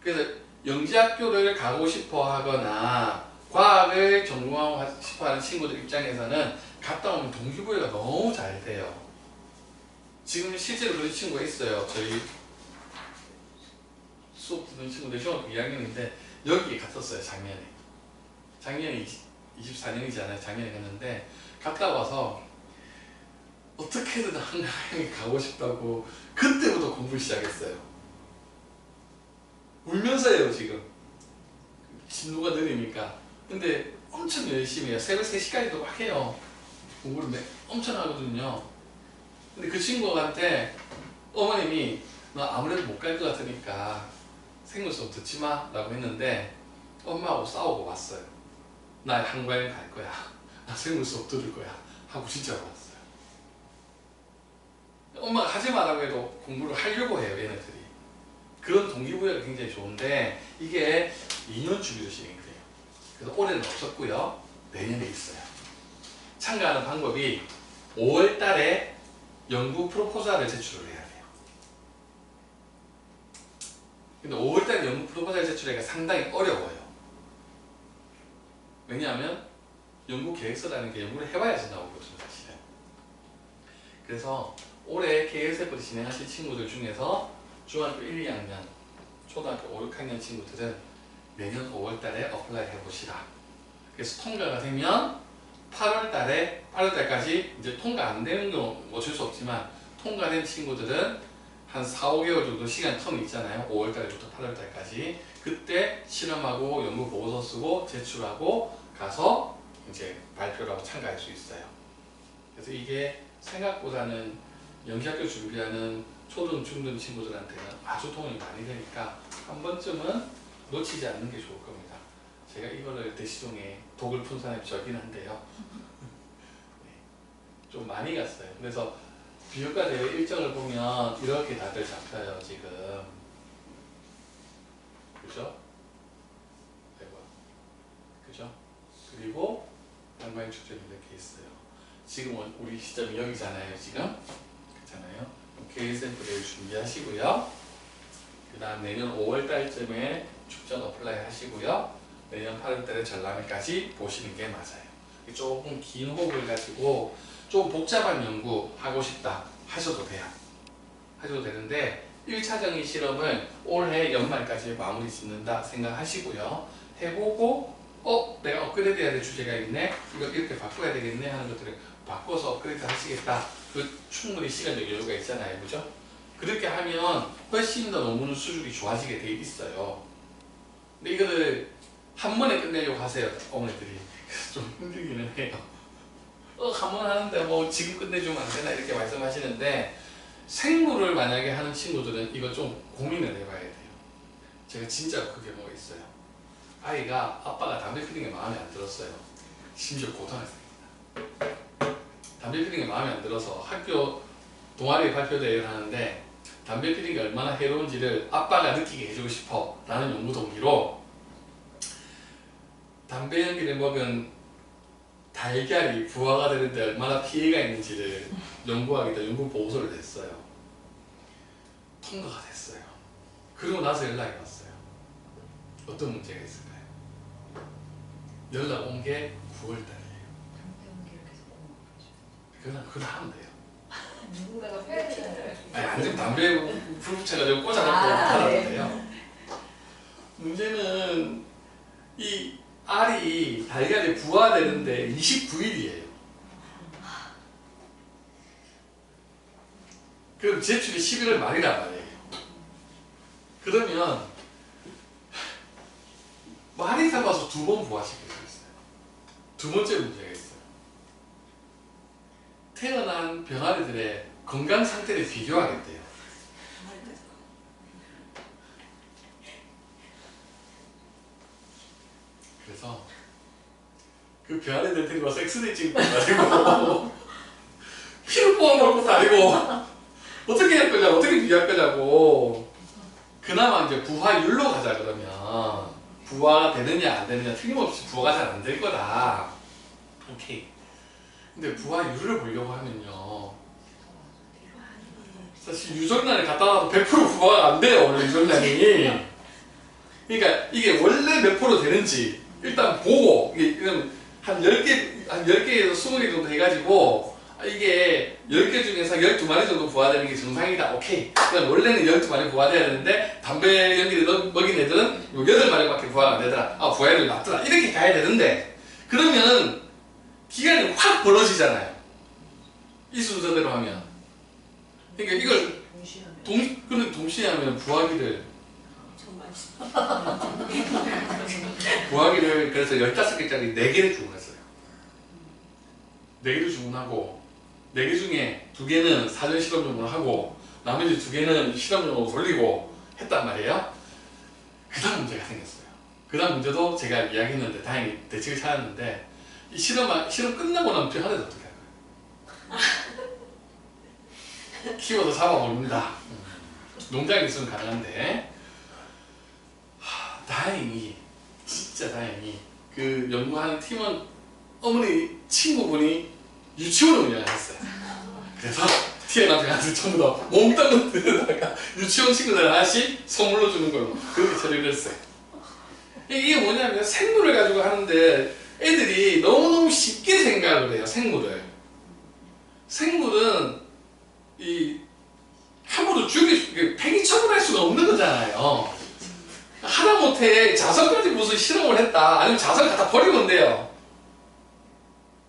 그래서 영재학교를 가고 싶어 하거나 과학을 전공하고 싶어 하는 친구들 입장에서는 갔다 오면 동기부여가 너무 잘 돼요. 지금 실제로 그런 친구가 있어요. 저희 수업 듣는 친구들 중학교 2학년인데 여기에 갔었어요. 작년에 24년이잖아요. 작년에 갔는데 갔다 와서 어떻게든 한강에 가고 싶다고 그때부터 공부를 시작했어요. 울면서 해요 지금. 진도가 느리니까. 근데 엄청 열심히 해요. 새벽 3시까지도 막 해요. 공부를 엄청 하거든요. 근데 그 친구한테 어머님이 너 아무래도 못 갈 것 같으니까 생물 수업 듣지 마 라고 했는데 엄마하고 싸우고 왔어요. 나 한과에 갈 거야. 나 생물 수업 들을 거야. 하고 진짜로 왔어요. 엄마가 하지 말라고 해도 공부를 하려고 해요. 얘네들이. 그런 동기부여가 굉장히 좋은데 이게 2년 주기로 진행이 돼요. 그래서 올해는 없었고요. 내년에 있어요. 참가하는 방법이 5월 달에 연구 프로포잘을 제출을 해야 돼요. 근데 5월 달에 연구 프로포잘 제출하기가 상당히 어려워요. 왜냐하면 연구 계획서라는 게 연구를 해봐야지 나오거든요, 사실은. 그래서 올해 KSF를 진행하실 친구들 중에서 중학교 1, 2학년, 초등학교 5, 6학년 친구들은 내년 5월 달에 어플라이 해보시라. 그래서 통과가 되면 8월 달까지 이제 통과 안 되는 건 어쩔 수 없지만 통과된 친구들은 한 4, 5개월 정도 시간 텀이 있잖아요. 5월 달부터 8월 달까지. 그때 실험하고 연구 보고서 쓰고 제출하고 가서 이제 발표를 하고 참가할 수 있어요. 그래서 이게 생각보다는 연기학교 준비하는 초등, 중등 친구들한테는 아주 도움이 많이 되니까 한 번쯤은 놓치지 않는 게 좋을 겁니다. 제가 이거를 대시동에 독을 분산해 적긴 한데요. 네, 좀 많이 갔어요. 그래서 비교과 대회 일정을 보면 이렇게 다들 잡혀요, 지금. 그죠? 그죠? 그리고 한과외 축제는 이렇게 있어요. 지금 우리 시점이 여기잖아요, 지금. 그렇잖아요. KSF를 준비하시고요. 그 다음 내년 5월달쯤에 축전 어플라이 하시고요. 내년 8월달에 전람회까지 보시는 게 맞아요. 조금 긴 호흡을 가지고 좀 복잡한 연구 하고 싶다 하셔도 돼요. 하셔도 되는데 1차 정의 실험을 올해 연말까지 마무리 짓는다 생각하시고요. 해보고 내가 업그레이드 해야 될 주제가 있네, 이거 이렇게 바꿔야 되겠네 하는 것들을 바꿔서 업그레이드 하시겠다. 그 충분히 시간적 여유가 있잖아요, 그죠? 그렇게 하면 훨씬 더 논문 수준이 좋아지게 돼 있어요. 근데 이거를 한 번에 끝내려고 하세요, 어머니들이. 좀 힘들기는 해요. 한 번 하는데 뭐 지금 끝내주면 안 되나 이렇게 말씀하시는데 생물을 만약에 하는 친구들은 이거 좀 고민을 해봐야 돼요. 제가 진짜 그 경우가 있어요. 아이가 아빠가 담배 피우는 게 마음에 안 들었어요. 심지어 고등학생입니다. 담배 피우는 게 마음에 안 들어서 학교 동아리 발표 대회를 하는데 담배 피우는 게 얼마나 해로운지를 아빠가 느끼게 해주고 싶어 라는 연구 동기로 담배 연기를 먹은 달걀이 부화가 되는데 얼마나 피해가 있는지를 연구하기도 연구 보고서를 냈어요. 통과가 됐어요. 그리고 나서 연락이 왔어요. 어떤 문제가 있을까요? 연락 온 게 9월달이에요. 그건 하면 돼요. 누군가가 해야 되잖아요. 안 되면 담배 불 붙여가지고 꽂아놓고 하면 네. 돼요. 문제는 이 알이 달걀이 부화되는데 29일이에요. 그럼 제출이 11월 말이란 말이에요. 그러면 많이 잡아서 2번 부화시킬 수 있어요. 두 번째 문제가 있어요. 태어난 병아리들의 건강 상태를 비교하겠대요. 그래서 그 병아리들 데리고 섹스데이 찍고 가지고 피부 시험 보아볼 것도 아니고 어떻게 할 거냐고, 어떻게 비교할 거냐고. 그나마 이제 부화율로 가자 그러면 부화가 되느냐 안 되느냐 틀림없이 부화가 잘 안 될 거다. 오케이. 근데 부화율을 보려고 하면요. 사실 유전란을 갖다 놔도 100% 부화가 안 돼요, 원래 유전란이. 그러니까 이게 원래 몇 프로 되는지 일단 보고, 이게 한 10개에서 20개 정도 해가지고, 이게 10개 중에서 12마리 정도 부화되는 게 정상이다. 오케이. 그럼 원래는 12마리 부화돼야 되는데, 담배 연기를 먹인 애들은 8마리밖에 부화가 안 되더라. 아, 부화율이 낮더라. 이렇게 가야 되는데, 그러면 기간이 확 벌어지잖아요. 이 순서대로 하면. 그러니까 이걸 동시에 하면 부화기를 그래서 15개짜리 4개를 주문했어요. 4개를 주문하고 4개 중에 2개는 사전 실험용으로 하고 나머지 2개는 실험용으로 돌리고 했단 말이에요. 그 다음 문제가 생겼어요. 그 다음 문제도 제가 이야기했는데 다행히 대책을 찾았는데, 이 실험 끝나고 나면 저 하나도 어떻게 할 거예요? 키워서 잡아먹는다. 농장에 있으면 가능한데, 다행히, 진짜 다행히 그 연구하는 팀원 어머니 친구분이 유치원을 운영했어요. 그래서 태어난 아들 전부 다 몽땅 들여다가 유치원 친구들 하나씩 선물로 주는 걸로 그렇게 처리를 했어요. 이게 뭐냐면 생물을 가지고 하는데 애들이 너무너무 쉽게 생각을 해요. 생물은 이 함부로 팽이 처분할 수가 없는 거잖아요. 하다못해 자석까지 무슨 실험을 했다, 아니면 자석을 갖다 버리면 돼요.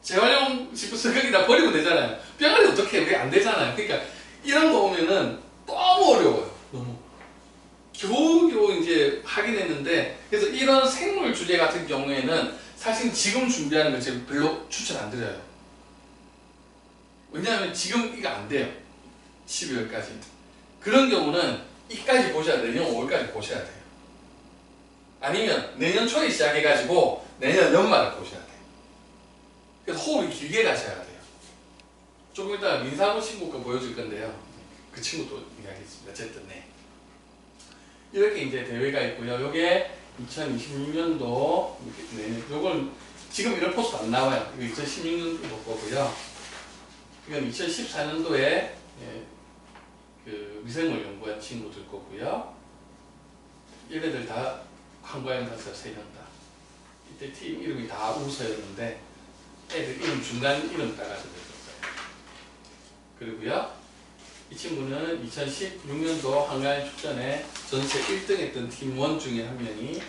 재활용 싶어서 거기다 버리면 되잖아요. 뼈가리 어떻게 해? 그게 안 되잖아요. 그러니까 이런 거 보면은 너무 어려워요. 너무. 겨우겨우 이제 하긴 했는데, 그래서 이런 생물 주제 같은 경우에는 사실 지금 준비하는 거 제가 별로 추천 안 드려요. 왜냐하면 지금 이거 안 돼요. 12월까지. 그런 경우는 이까지 보셔야 돼요. 내년 5월까지 보셔야 돼요. 아니면 내년 초에 시작해가지고 내년 연말에 보셔야 돼요. 그래서 호흡이 길게 가셔야 돼요. 조금 이따 민사고 친구 거 보여줄 건데요. 그 친구도 이야기했습니다. 어쨌든 네. 이렇게 이제 대회가 있고요. 요게 2026년도 요건 지금 이런 포스트 안 나와요. 이거 2016년도 거고요. 이건 2014년도에 그 미생물 연구한 친구들 거고요. 얘네들 다 한과에 갔어요. 3명 다. 이때 팀 이름이 다 우서였는데 애들 이름 중간 이름 따가서 됐었어요. 그리고요, 이 친구는 2016년도 한과에 축전에 전체 1등 했던 팀원 중에 한 명이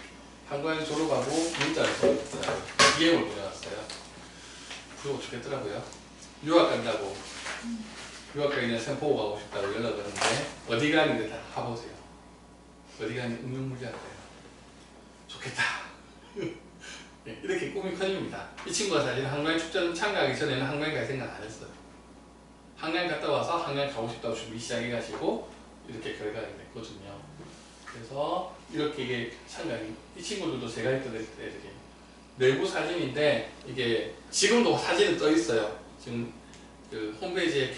한과에 졸업하고 문자를 보냈어요. DM을 보내왔어요. 부러워 죽겠더라고요. 유학 간다고, 유학 가기 전에 샘 보고 가고 싶다고 연락을 하는데, 어디 가는데 다 가보세요. 어디 가니 응용물리학과요. 좋겠다. 이렇게 꿈이 커집니다. 이 친구가 사실 한강 축전 참가하기 전에는 한강 갈 생각 안 했어요. 한강 갔다 와서 한강 가고 싶다고 준비 시작해가지고 이렇게 결과가 됐거든요. 그래서 이렇게 이게 참가하기, 이 친구들도 제가 했던 애들이 내부 사진인데, 이게 지금도 사진이 떠 있어요. 지금 그 홈페이지에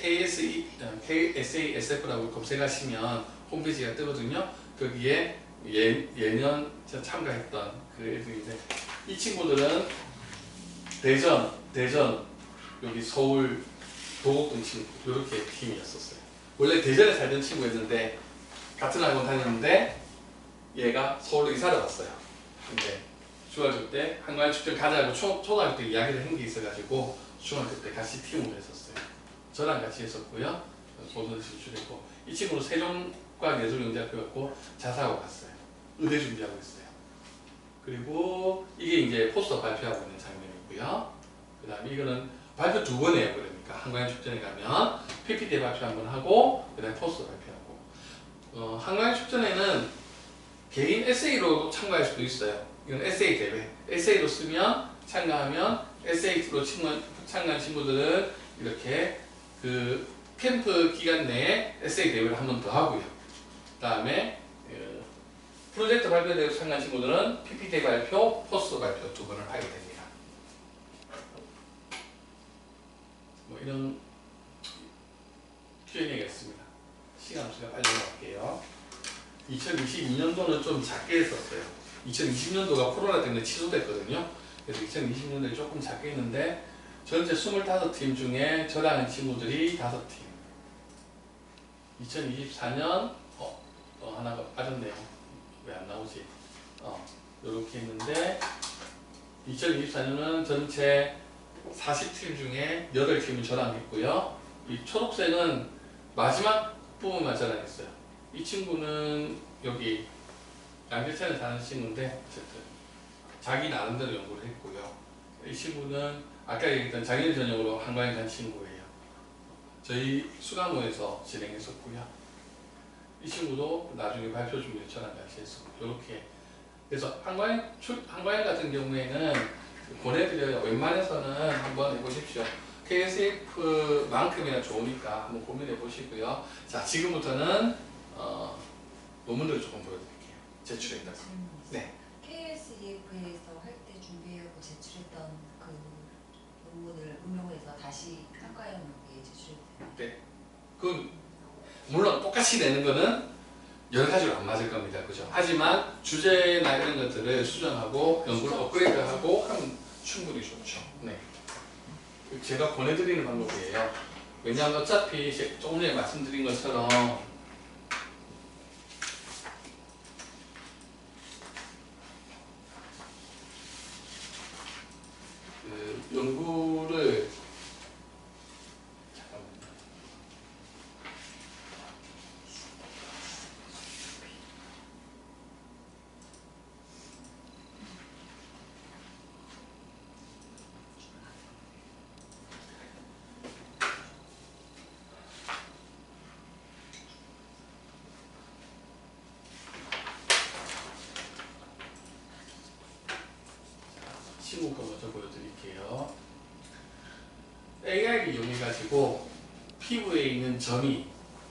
KSASF라고 검색하시면 홈페이지가 뜨거든요. 거기에 예년 참가했던 그 애들인데, 이 친구들은 대전, 여기 서울, 도곡동 친구, 이렇게 팀이었었어요. 원래 대전에 살던 친구였는데 같은 학원 다녔는데 얘가 서울로 이사를 왔어요. 근데 중학교 때 한강 축전 가자고 초등학교 때 이야기를 한 게 있어가지고 중학교 때 같이 팀으로 했었어요. 저랑 같이 했었고요. 고등학교 진출했고, 이 친구는 세종과학예술영재학교였고 자사고 갔어요. 의대 준비하고 있어요. 그리고 이게 이제 포스터 발표하고 있는 장면이고요. 그 다음에 이거는 발표 2번 해요. 그러니까 한강 축전에 가면 PPT 발표 한번 하고, 그 다음에 포스터 발표하고. 한강 축전에는 개인 에세이로 참가할 수도 있어요. 이건 에세이 대회. 에세이로 쓰면 참가하면, 에세이로 참가한 친구들은 이렇게 그 캠프 기간 내에 에세이 대회를 한 번 더 하고요. 그 다음에 프로젝트 발표 대회 참가한 친구들은 PPT 발표, 포스터 발표 2번을 하게 됩니다. 뭐 이런 Q&A겠습니다. 시간 없으니까 빨리 넘어갈게요. 2022년도는 좀 작게 했었어요. 2020년도가 코로나 때문에 취소됐거든요. 그래서 2020년도에 조금 작게 했는데 전체 25팀 중에 저랑 친구들이 5팀. 2024년 하나가 빠졌네요. 왜 안 나오지? 이렇게 했는데 2024년은 전체 40팀 중에 8팀을 저랑 했고요. 이 초록색은 마지막 부분만 저랑 했어요. 이 친구는 여기 양재천에 사는 친구인데 어쨌든 자기 나름대로 연구를 했고요. 이 친구는 아까 얘기했던 장애인 전형으로 한과에 간 친구예요. 저희 수강호에서 진행했었고요. 이 친구도 나중에 발표 준비를 저랑 같이 했었고 이렇게 그래서 한과에 같은 경우에는 보내드려요. 웬만해서는 한번 해보십시오. KSF만큼이나 좋으니까 한번 고민해 보시고요. 자, 지금부터는 논문들을 조금 보여드릴게요. 제출했다. 네. KSEF에서 할 때 준비하고 제출했던 그 논문을 응용해서 다시 한과에 연구에 제출했어요. 네. 그 물론 똑같이 내는 거는 여러 가지로 안 맞을 겁니다. 그죠? 하지만 주제나 이런 것들을 수정하고 연구를 업그레이드하고 하면 충분히 좋죠. 네. 제가 보내드리는 방법이에요. 왜냐하면 어차피 조금 전에 말씀드린 것처럼 그 연구를 친구 거 먼저 보여드릴게요. AI를 이용해가지고 피부에 있는 점이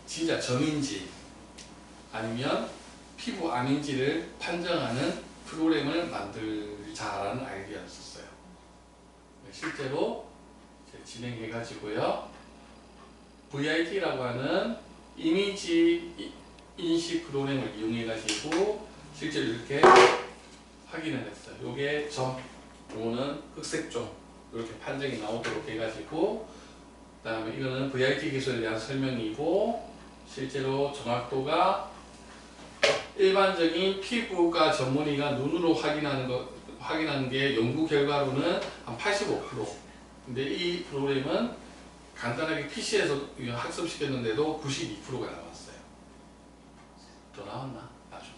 진짜 점인지 아니면 피부 암인지를 판정하는 프로그램을 만들자라는 아이디어였었어요. 실제로 진행해가지고요. VIT라고 하는 이미지 인식 프로그램을 이용해가지고 실제로 이렇게 확인을 했어요. 요게 점, 요거는 흑색종 이렇게 판정이 나오도록 해가지고 그 다음에 이거는 VIT 기술에 대한 설명이고 실제로 정확도가 일반적인 피부과 전문의가 눈으로 확인하는 게 연구 결과로는 한 85%. 근데 이 프로그램은 간단하게 PC에서 학습시켰는데도 92%가 나왔어요. 더 나왔나? 나중에.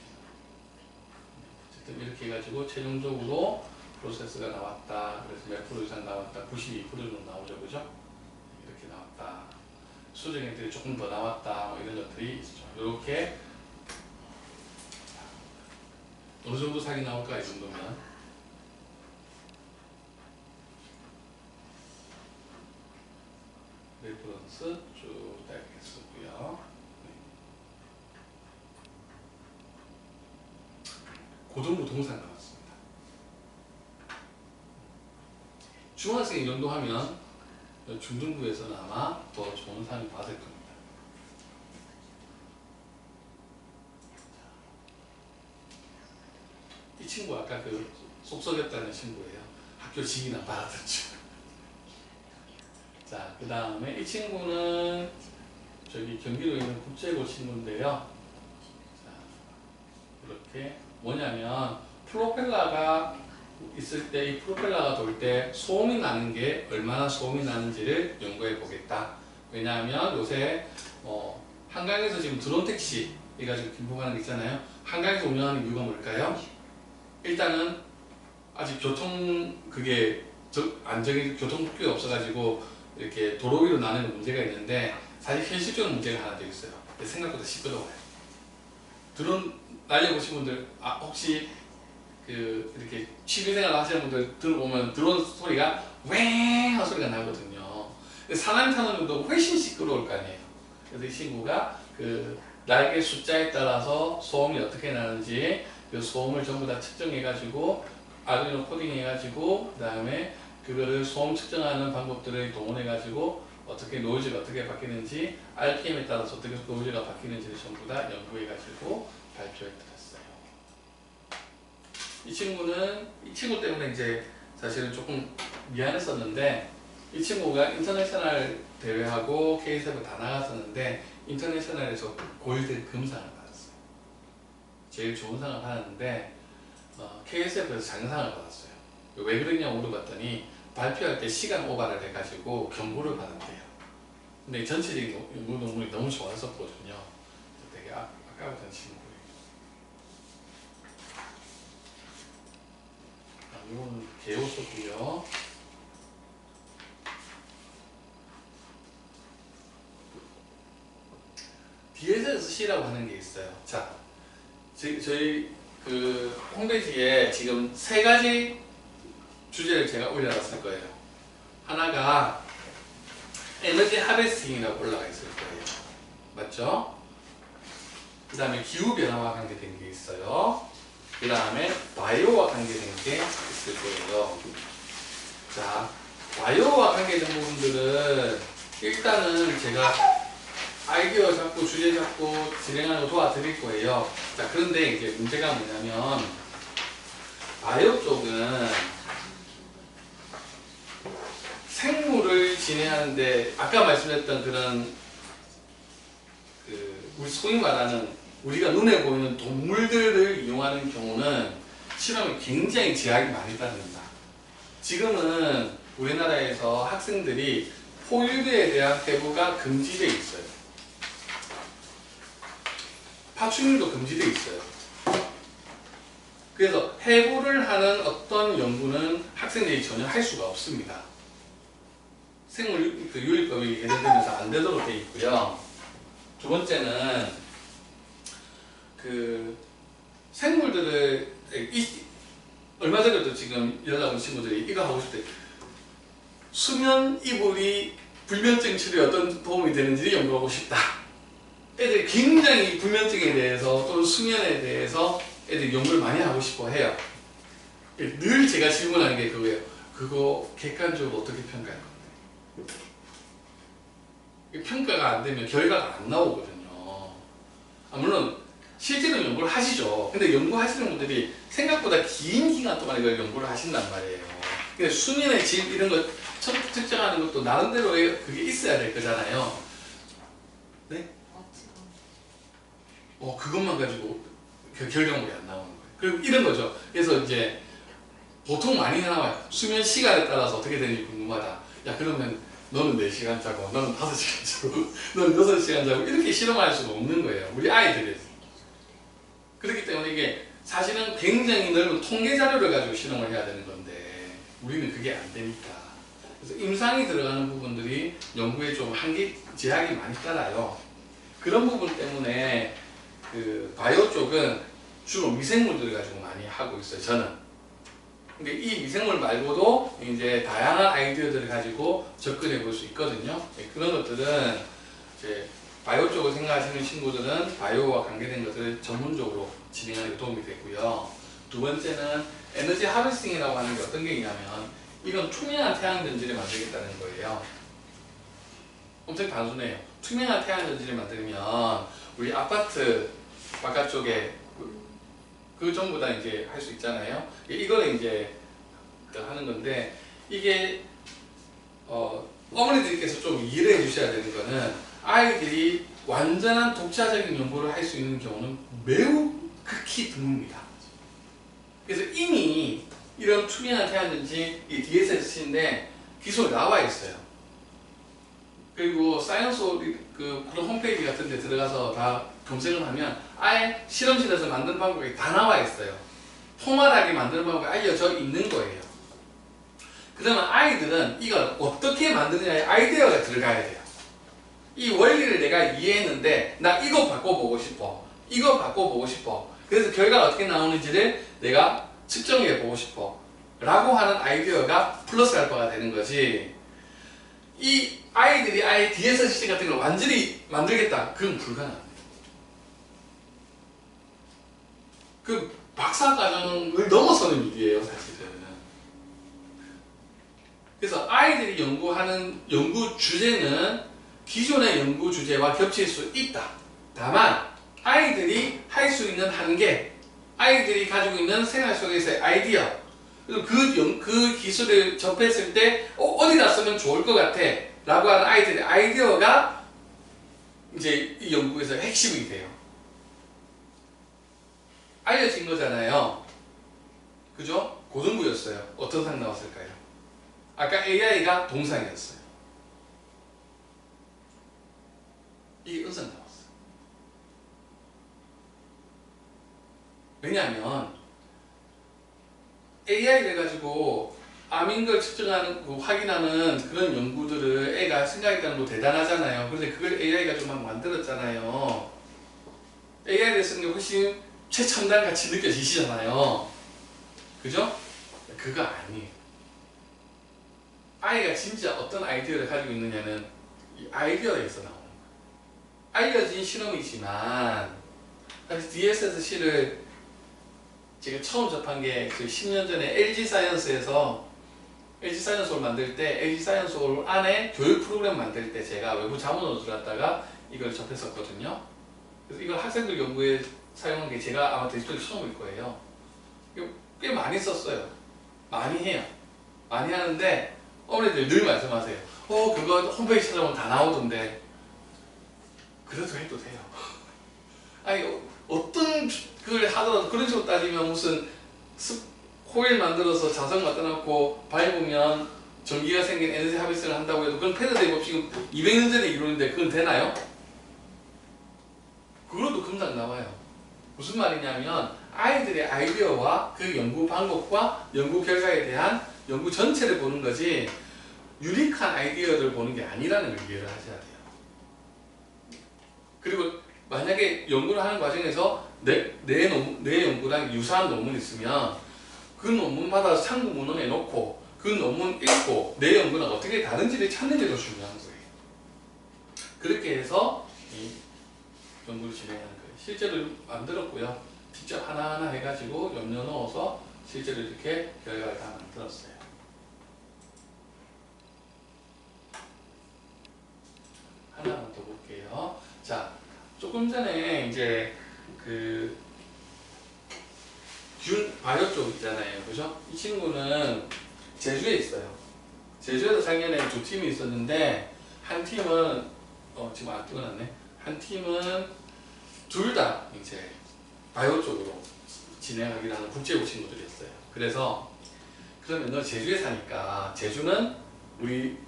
어쨌든 이렇게 해가지고 최종적으로 프로세스가 나왔다. 그래서 몇 프로 이상 나왔다. 92% 정도 나오죠. 그죠? 이렇게 나왔다. 수정액들이 조금 더 나왔다. 뭐 이런 것들이 있죠. 이렇게 어느 정도 상이 나올까 이 정도면 레퍼런스 쭉 따겠고요. 고등부 동상 나왔습니다. 중학생 이 정도 하면 중등부에서는 아마 더 좋은 상을 받을 겁니다. 이 친구 아까 그 속썩였다는 친구예요. 학교 직이나 받았던 친구. 자, 그 다음에 이 친구는 저기 경기도에 있는 국제고 친구인데요. 자, 이렇게 뭐냐면 프로펠러가 있을 때 이 프로펠러가 돌 때 소음이 나는 게 얼마나 소음이 나는지를 연구해 보겠다. 왜냐하면 요새 한강에서 지금 드론 택시 해가지고 김포가는 게 있잖아요. 한강에서 운영하는 이유가 뭘까요? 일단은 아직 안정이 교통법규가 없어가지고 이렇게 도로 위로 나는 문제가 있는데 사실 현실적인 문제가 하나 더 있어요. 생각보다 시끄러워요. 드론 날려보신 분들 혹시 이렇게 취미생활 하시는 분들 들어보면 드론 소리가 왱 하는 소리가 나거든요. 사람이 타는 것도 훨씬 시끄러울 거 아니에요. 그래서 이 친구가 날개 숫자에 따라서 소음이 어떻게 나는지 그 소음을 전부 다 측정해가지고 아르디노 코딩해가지고 그 다음에 그거를 소음 측정하는 방법들을 동원해가지고 어떻게 노이즈가 어떻게 바뀌는지 RPM에 따라서 어떻게 노이즈가 바뀌는지를 전부 다 연구해가지고 발표해드렸어요. 이 친구 때문에 이제 사실은 조금 미안했었는데 이 친구가 인터내셔널 대회하고 K7 다 나갔었는데 인터내셔널에서 골드 금상을 받았어요. 제일 좋은 상을 받았는데 KSF에서 장상을 받았어요. 왜 그러냐고 물어봤더니 발표할 때 시간 오버를 해가지고 경고를 받았대요. 근데 전체적인 연구 논문이 너무 좋았었거든요. 되게 아까웠던 친구예요. 이거는 개요소고요. DSSC라고 하는 게 있어요. 자, 저희 그 홈페이지에 지금 3가지 주제를 제가 올려놨을 거예요. 하나가 에너지 하베스팅이라고 올라가 있을 거예요. 맞죠? 그 다음에 기후변화와 관계된 게 있어요. 그 다음에 바이오와 관계된 게 있을 거예요. 자, 바이오와 관계된 부분들은 일단은 제가 아이디어 잡고 주제 잡고 진행하는 거 도와드릴 거예요. 자, 그런데 이제 문제가 뭐냐면 바이오 쪽은 생물을 진행하는데 아까 말씀드렸던 그런 우리 소위 말하는 우리가 눈에 보이는 동물들을 이용하는 경우는 실험에 굉장히 제약이 많이 따릅니다. 지금은 우리나라에서 학생들이 포유류에 대한 해부가 금지되어 있어요. 파충류도 금지되어 있어요. 그래서 해부를 하는 어떤 연구는 학생들이 전혀 할 수가 없습니다. 생물윤리법이 개정되면서 안 되도록 되어 있고요. 두 번째는 그 생물들을 얼마 전에도 지금 연락 온 친구들이 이거 하고 싶대. 수면 이불이 불면증 치료에 어떤 도움이 되는지 연구하고 싶다. 애들이 굉장히 불면증에 대해서 또는 수면에 대해서 애들이 연구를 많이 하고 싶어 해요. 늘 제가 질문하는 게 그거예요. 그거 객관적으로 어떻게 평가할 건데? 평가가 안 되면 결과가 안 나오거든요. 물론 실제로 연구를 하시죠. 근데 연구하시는 분들이 생각보다 긴 기간 동안 이걸 연구를 하신단 말이에요. 근데 수면의 질 이런 거 측정하는 것도 나름대로 그게 있어야 될 거잖아요. 네? 그것만 가지고 결과물이 안 나오는 거예요. 그리고 이런 거죠. 그래서 이제 보통 많이 나와요. 수면 시간에 따라서 어떻게 되는지 궁금하다. 야, 그러면 너는 4시간 자고, 너는 5시간 자고, 너는 6시간 자고, 이렇게 실험할 수가 없는 거예요. 우리 아이들이. 그렇기 때문에 이게 사실은 굉장히 넓은 통계 자료를 가지고 실험을 해야 되는 건데, 우리는 그게 안 되니까. 그래서 임상이 들어가는 부분들이 연구에 좀 제약이 많이 따라요. 그런 부분 때문에 그 바이오 쪽은 주로 미생물들을 가지고 많이 하고 있어요, 저는. 근데 이 미생물 말고도 이제 다양한 아이디어들을 가지고 접근해 볼 수 있거든요. 그런 것들은 이제 바이오 쪽을 생각하시는 친구들은 바이오와 관계된 것들을 전문적으로 진행하는 데 도움이 되고요. 두 번째는 에너지 하베스팅이라고 하는 게 어떤 게 있냐면 이건 투명한 태양전지를 만들겠다는 거예요. 엄청 단순해요. 투명한 태양전지를 만들면 우리 아파트 바깥쪽에 그 전부 다 이제 할 수 있잖아요. 이거는 이제 하는 건데 이게 어머니들께서 좀 이해를 해주셔야 되는 거는 아이들이 완전한 독자적인 연구를 할 수 있는 경우는 매우 극히 드뭅니다. 그래서 이미 이런 투명한 태양전지 이 DSSC인데 기술이 나와 있어요. 그리고 사이언스 그런 홈페이지 같은 데 들어가서 다 검색을 하면 아예 실험실에서 만든 방법이 다 나와 있어요. 포멀하게 만드는 방법이 알려져 있는 거예요. 그러면 아이들은 이걸 어떻게 만드느냐의 아이디어가 들어가야 돼요. 이 원리를 내가 이해했는데 나 이거 바꿔보고 싶어. 이거 바꿔보고 싶어. 그래서 결과가 어떻게 나오는지를 내가 측정해 보고 싶어. 라고 하는 아이디어가 플러스 알파가 되는 거지. 이 아이들이 아예 DSSC 같은 걸 완전히 만들겠다. 그건 불가능합니다. 그 박사과정을 넘어서는 일이에요, 사실은. 그래서 아이들이 연구하는 연구 주제는 기존의 연구 주제와 겹칠 수 있다. 다만 아이들이 할 수 있는 한계, 아이들이 가지고 있는 생활 속에서의 아이디어, 그 기술을 접했을 때 어디다 쓰면 좋을 것 같아 라고 하는 아이들의 아이디어가 이제 이 연구에서 핵심이 돼요. 알려진 거잖아요. 그죠? 고등부였어요. 어떤 상 나왔을까요? 아까 AI가 동상이었어요. 이게 은상 나왔어요. 왜냐하면 AI를 가지고 암인 걸 측정하는, 확인하는 그런 연구들을 애가 생각했다는 거 대단하잖아요. 그런데 그걸 AI가 좀 막 만들었잖아요. AI를 쓰는 게 훨씬 최첨단 같이 느껴지시잖아요. 그죠? 그거 아니에요. 아이가 진짜 어떤 아이디어를 가지고 있느냐는 이 아이디어에서 나오는 거예요. 알려진 실험이지만 사실 DSS-C를 제가 처음 접한 게 그 10년 전에 LG 사이언스에서 LG 사이언스홀 만들 때 LG 사이언스홀 안에 교육 프로그램 만들 때 제가 외부 자문으로 들어갔다가 이걸 접했었거든요. 그래서 이걸 학생들 연구에 사용한 게 제가 아마 대식적으로 처음일 거예요. 꽤 많이 썼어요. 많이 해요. 많이 하는데 어머니들 늘 말씀하세요. 그거 홈페이지 찾아보면 다 나오던데. 그래도 해도 돼요. 아니 어떤 걸 하더라도 그런 식으로 따지면 무슨 호일 만들어서 자석 갖다 놓고 밟으면 전기가 생긴 에너지 하비스를 한다고 해도 그건 패러데이 법칙은 200년 전의 이론인데 그건 되나요? 그걸로도 금방 나와요. 무슨 말이냐면 아이들의 아이디어와 그 연구 방법과 연구 결과에 대한 연구 전체를 보는 거지 유니크한 아이디어를 보는 게 아니라는 걸 이해를 하셔야 돼요. 그리고 만약에 연구를 하는 과정에서 내 연구랑 유사한 논문이 있으면 그 논문 받아서 참고 문헌에 놓고 그 논문 읽고 내 연구는 어떻게 다른지를 찾는 게 더 중요한 거예요. 그렇게 해서 이 연구를 진행하는 거예요. 실제로 만들었고요. 직접 하나하나 해가지고 염려 넣어서 실제로 이렇게 결과를 다 만들었어요. 하나만 더 볼게요. 자, 조금 전에 이제 그 바이오 쪽 있잖아요. 그죠? 이 친구는 제주에 있어요. 제주에서 작년에 두 팀이 있었는데 한 팀은 지금 안 뜨거났네. 한 팀은 둘 다 이제 바이오 쪽으로 진행하기로 하는 국제고 친구들이었어요. 그래서 그러면 너 제주에 사니까 제주는 우리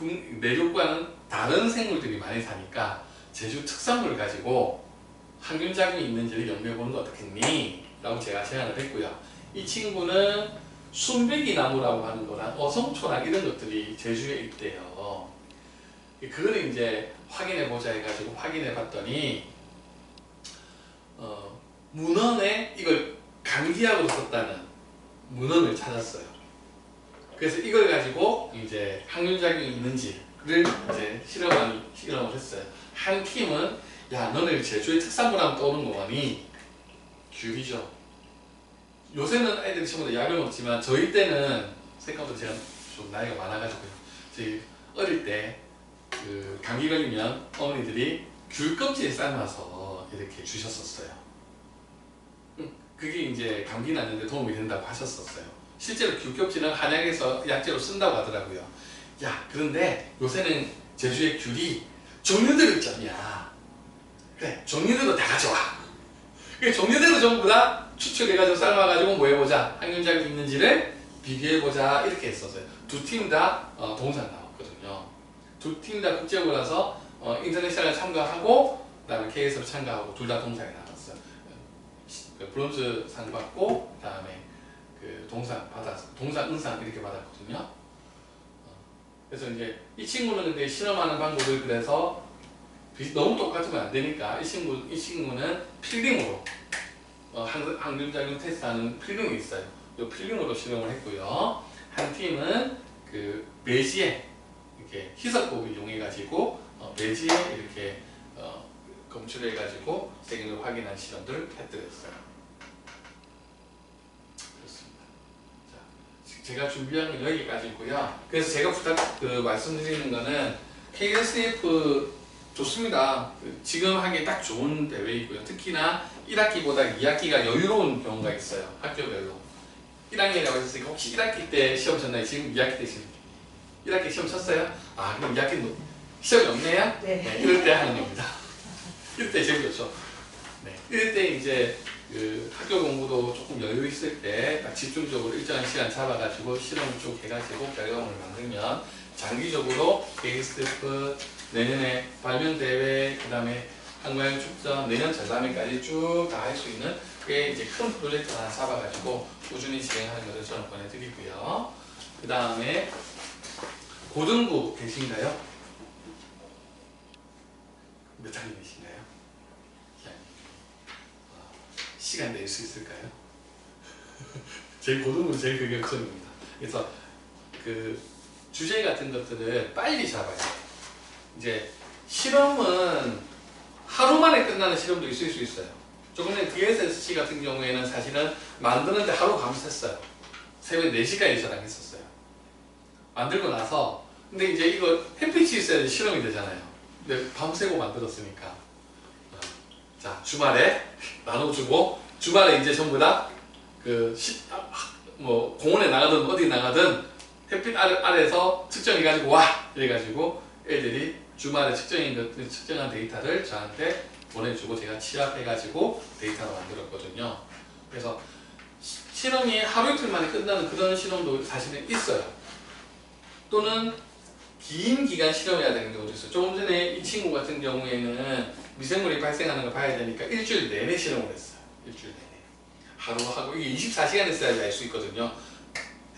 내륙과는 다른 생물들이 많이 사니까 제주 특산물을 가지고 항균작용이 있는지를 연구해보는 거 어떻겠니? 라고 제가 제안을 했고요. 이 친구는 순백이 나무라고 하는 거랑 어성초랑 이런 것들이 제주에 있대요. 그거를 이제 확인해보자 해가지고 확인해봤더니 문헌에 이걸 감기약으로 썼다는 문헌을 찾았어요. 그래서 이걸 가지고 이제 항균작용이 있는지를 이제 실험을 했어요. 한 팀은 야 너네 제주의 특산물 하면 떠오르는 거니 귤이죠. 요새는 애들이 전부 다 약을 먹지만 저희 때는 생각보다 제가 좀 나이가 많아가지고요. 저희 어릴 때 그 감기 걸리면 어머니들이 귤 껍질 삶아서 이렇게 주셨었어요. 그게 이제 감기 났는데 도움이 된다고 하셨었어요. 실제로 귤 껍질은 한약에서 약재로 쓴다고 하더라고요. 야 그런데 요새는 제주의 귤이 종류대로 있잖냐. 그래 종류대로 다 가져와. 그 종류대로 전부 다 추출해가지고 삶아가지고 뭐 해보자. 항균작용이 있는지를 비교해보자 이렇게 했었어요. 두 팀 다 동상 나왔거든요. 두 팀 다 국제고라서 인터내셔널 참가하고 그다음에 KSF 참가하고 둘 다 동상에 나왔어요. 브론즈 상 받고 그다음에 그 동상 은상 이렇게 받았거든요. 그래서 이제 이 친구는 근데 실험하는 방법을 그래서 너무 똑같으면 안 되니까 이 친구는 필름으로 항균작용 테스트하는 필름이 있어요. 이 필름으로 실험을 했고요. 한 팀은 그 매지에 이렇게 희석법을 이용해가지고 매지에 이렇게 검출해가지고 세균을 확인한 실험들을 해드렸어요. 그렇습니다. 자, 제가 준비한 건 여기까지고요. 그래서 제가 말씀드리는 거는 KSF 좋습니다. 지금 하기 딱 좋은 대회이고요. 특히나 1학기보다 2학기가 여유로운 경우가 있어요. 학교별로. 1학년이라고 했으니까 혹시 1학기 때 시험 쳤나요? 지금 2학기 때 지금 1학기 시험 쳤어요? 아 그럼 2학기는 시험이 없네요? 네. 이럴 때 하는 겁니다. 이럴 때 제일 좋죠. 네. 이럴 때 이제 그 학교 공부도 조금 여유 있을 때 딱 집중적으로 일정한 시간 잡아가지고 실험을 쭉 해가지고 결과물을 만들면 장기적으로 KSF 내년에 발명대회 그 다음에 한국여행 축전 내년 전람회까지 쭉 다 할 수 있는 꽤 이제 큰 프로젝트 하나 잡아가지고 꾸준히 진행하는 것을 저는 권해드리고요. 그 다음에 고등부 계신가요? 몇 학년이신가요? 시간 낼 수 있을까요? 제일 고등부는 제일 그게 걱정입니다. 그래서 그 주제 같은 것들을 빨리 잡아야 돼요. 이제 실험은 하루 만에 끝나는 실험도 있을 수 있어요. 조금 전에 DSSC 같은 경우에는 사실은 만드는데 하루 밤샜어요. 새벽 4시까지 저랑 했었어요. 만들고 나서 근데 이제 이거 햇빛이 있어야 실험이 되잖아요. 근데 밤새고 만들었으니까 자 주말에 나눠주고 주말에 이제 전부 다 뭐 공원에 나가든 어디 나가든 햇빛 아래에서 측정해가지고 와 이래가지고 애들이 주말에 측정한 데이터를 저한테 보내주고 제가 취합해가지고 데이터를 만들었거든요. 그래서 실험이 하루 이틀 만에 끝나는 그런 실험도 사실은 있어요. 또는 긴 기간 실험해야 되는 경우도 있어요. 조금 전에 이 친구 같은 경우에는 미생물이 발생하는 걸 봐야 되니까 일주일 내내 실험을 했어요. 일주일 내내. 하루 하고 이게 24시간 했어야지 알 수 있거든요.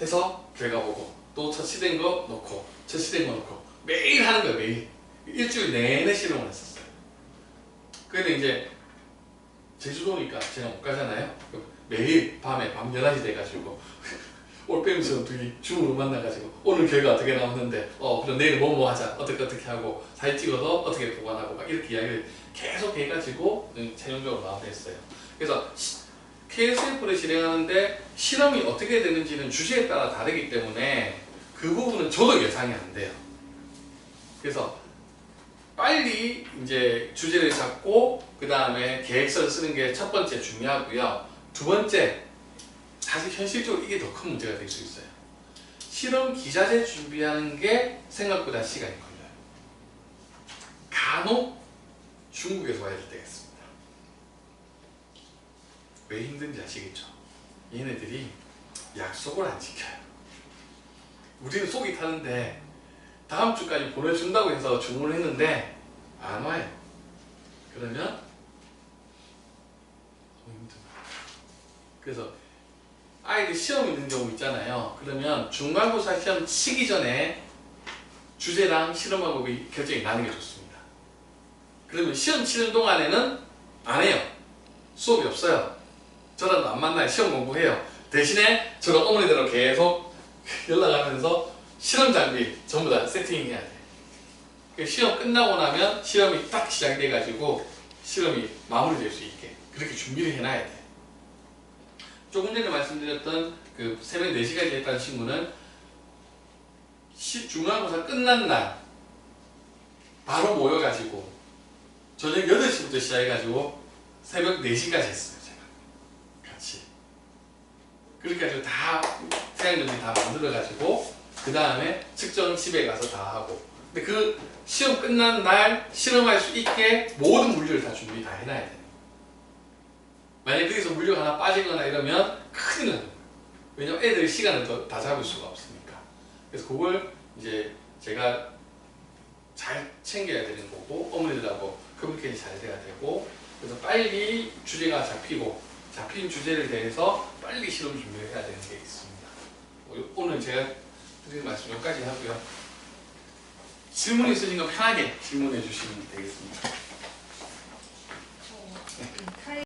해서 결과 보고 또 처치된 거 넣고 처치된 거 넣고 매일 하는 거예요. 매일. 일주일 내내 실험을 했었어요. 그런데 이제 제주도니까 제가 못 가잖아요. 매일 밤에 밤 11시 돼가지고 올빼미처럼 둘이 줌으로 만나가지고 오늘 결과 어떻게 나왔는데 그럼 내일 뭐 하자 어떻게 하고 사진 찍어서 어떻게 보관하고 막 이렇게 이야기를 계속 해가지고 최종적으로 마무리했어요. 그래서 KSF를 진행하는데 실험이 어떻게 되는지는 주제에 따라 다르기 때문에 그 부분은 저도 예상이 안 돼요. 그래서 빨리 이제 주제를 잡고 그 다음에 계획서를 쓰는 게 첫 번째 중요하고요. 두 번째 사실 현실적으로 이게 더 큰 문제가 될 수 있어요. 실험 기자재 준비하는 게 생각보다 시간이 걸려요. 간혹 중국에서 와야 될 때가 있습니다. 왜 힘든지 아시겠죠? 얘네들이 약속을 안 지켜요. 우리는 속이 타는데 다음 주까지 보내준다고 해서 주문을 했는데 안 와요. 그러면 너무 힘듭니다. 그래서 아이들 시험 있는 경우 있잖아요. 그러면 중간고사 시험 치기 전에 주제랑 실험 방법이 결정이 나는 게 좋습니다. 그러면 시험 치는 동안에는 안 해요. 수업이 없어요. 저랑도 안 만나요. 시험 공부해요. 대신에 저랑 어머니들하고 계속 연락하면서 실험 장비 전부 다 세팅해야 돼. 시험 끝나고 나면 실험이 딱 시작이 돼가지고 실험이 마무리될 수 있게 그렇게 준비를 해놔야 돼. 조금 전에 말씀드렸던 그 새벽 4시까지 했다는 친구는 중간고사 끝난 날 바로 모여가지고 저녁 8시부터 시작해가지고 새벽 4시까지 했어요. 제가 같이 그렇게 해가지고 다 태양전지 다 만들어가지고 그 다음에 측정 집에 가서 다 하고 근데 그 시험 끝난 날 실험할 수 있게 모든 물류를 다 준비 다 해놔야 돼요. 만약에 거기서 물류가 하나 빠지거나 이러면 큰일 나요. 왜냐면 애들 시간을 다 잡을 수가 없으니까. 그래서 그걸 이제 제가 잘 챙겨야 되는 거고 어머니들하고 커뮤니케이션이 잘 돼야 되고 그래서 빨리 주제가 잡히고 잡힌 주제를 대해서 빨리 실험 준비를 해야 되는 게 있습니다. 오늘 제가 드리는 말씀 여기까지 하고요. 질문 있으신 거 편하게 질문해 주시면 되겠습니다.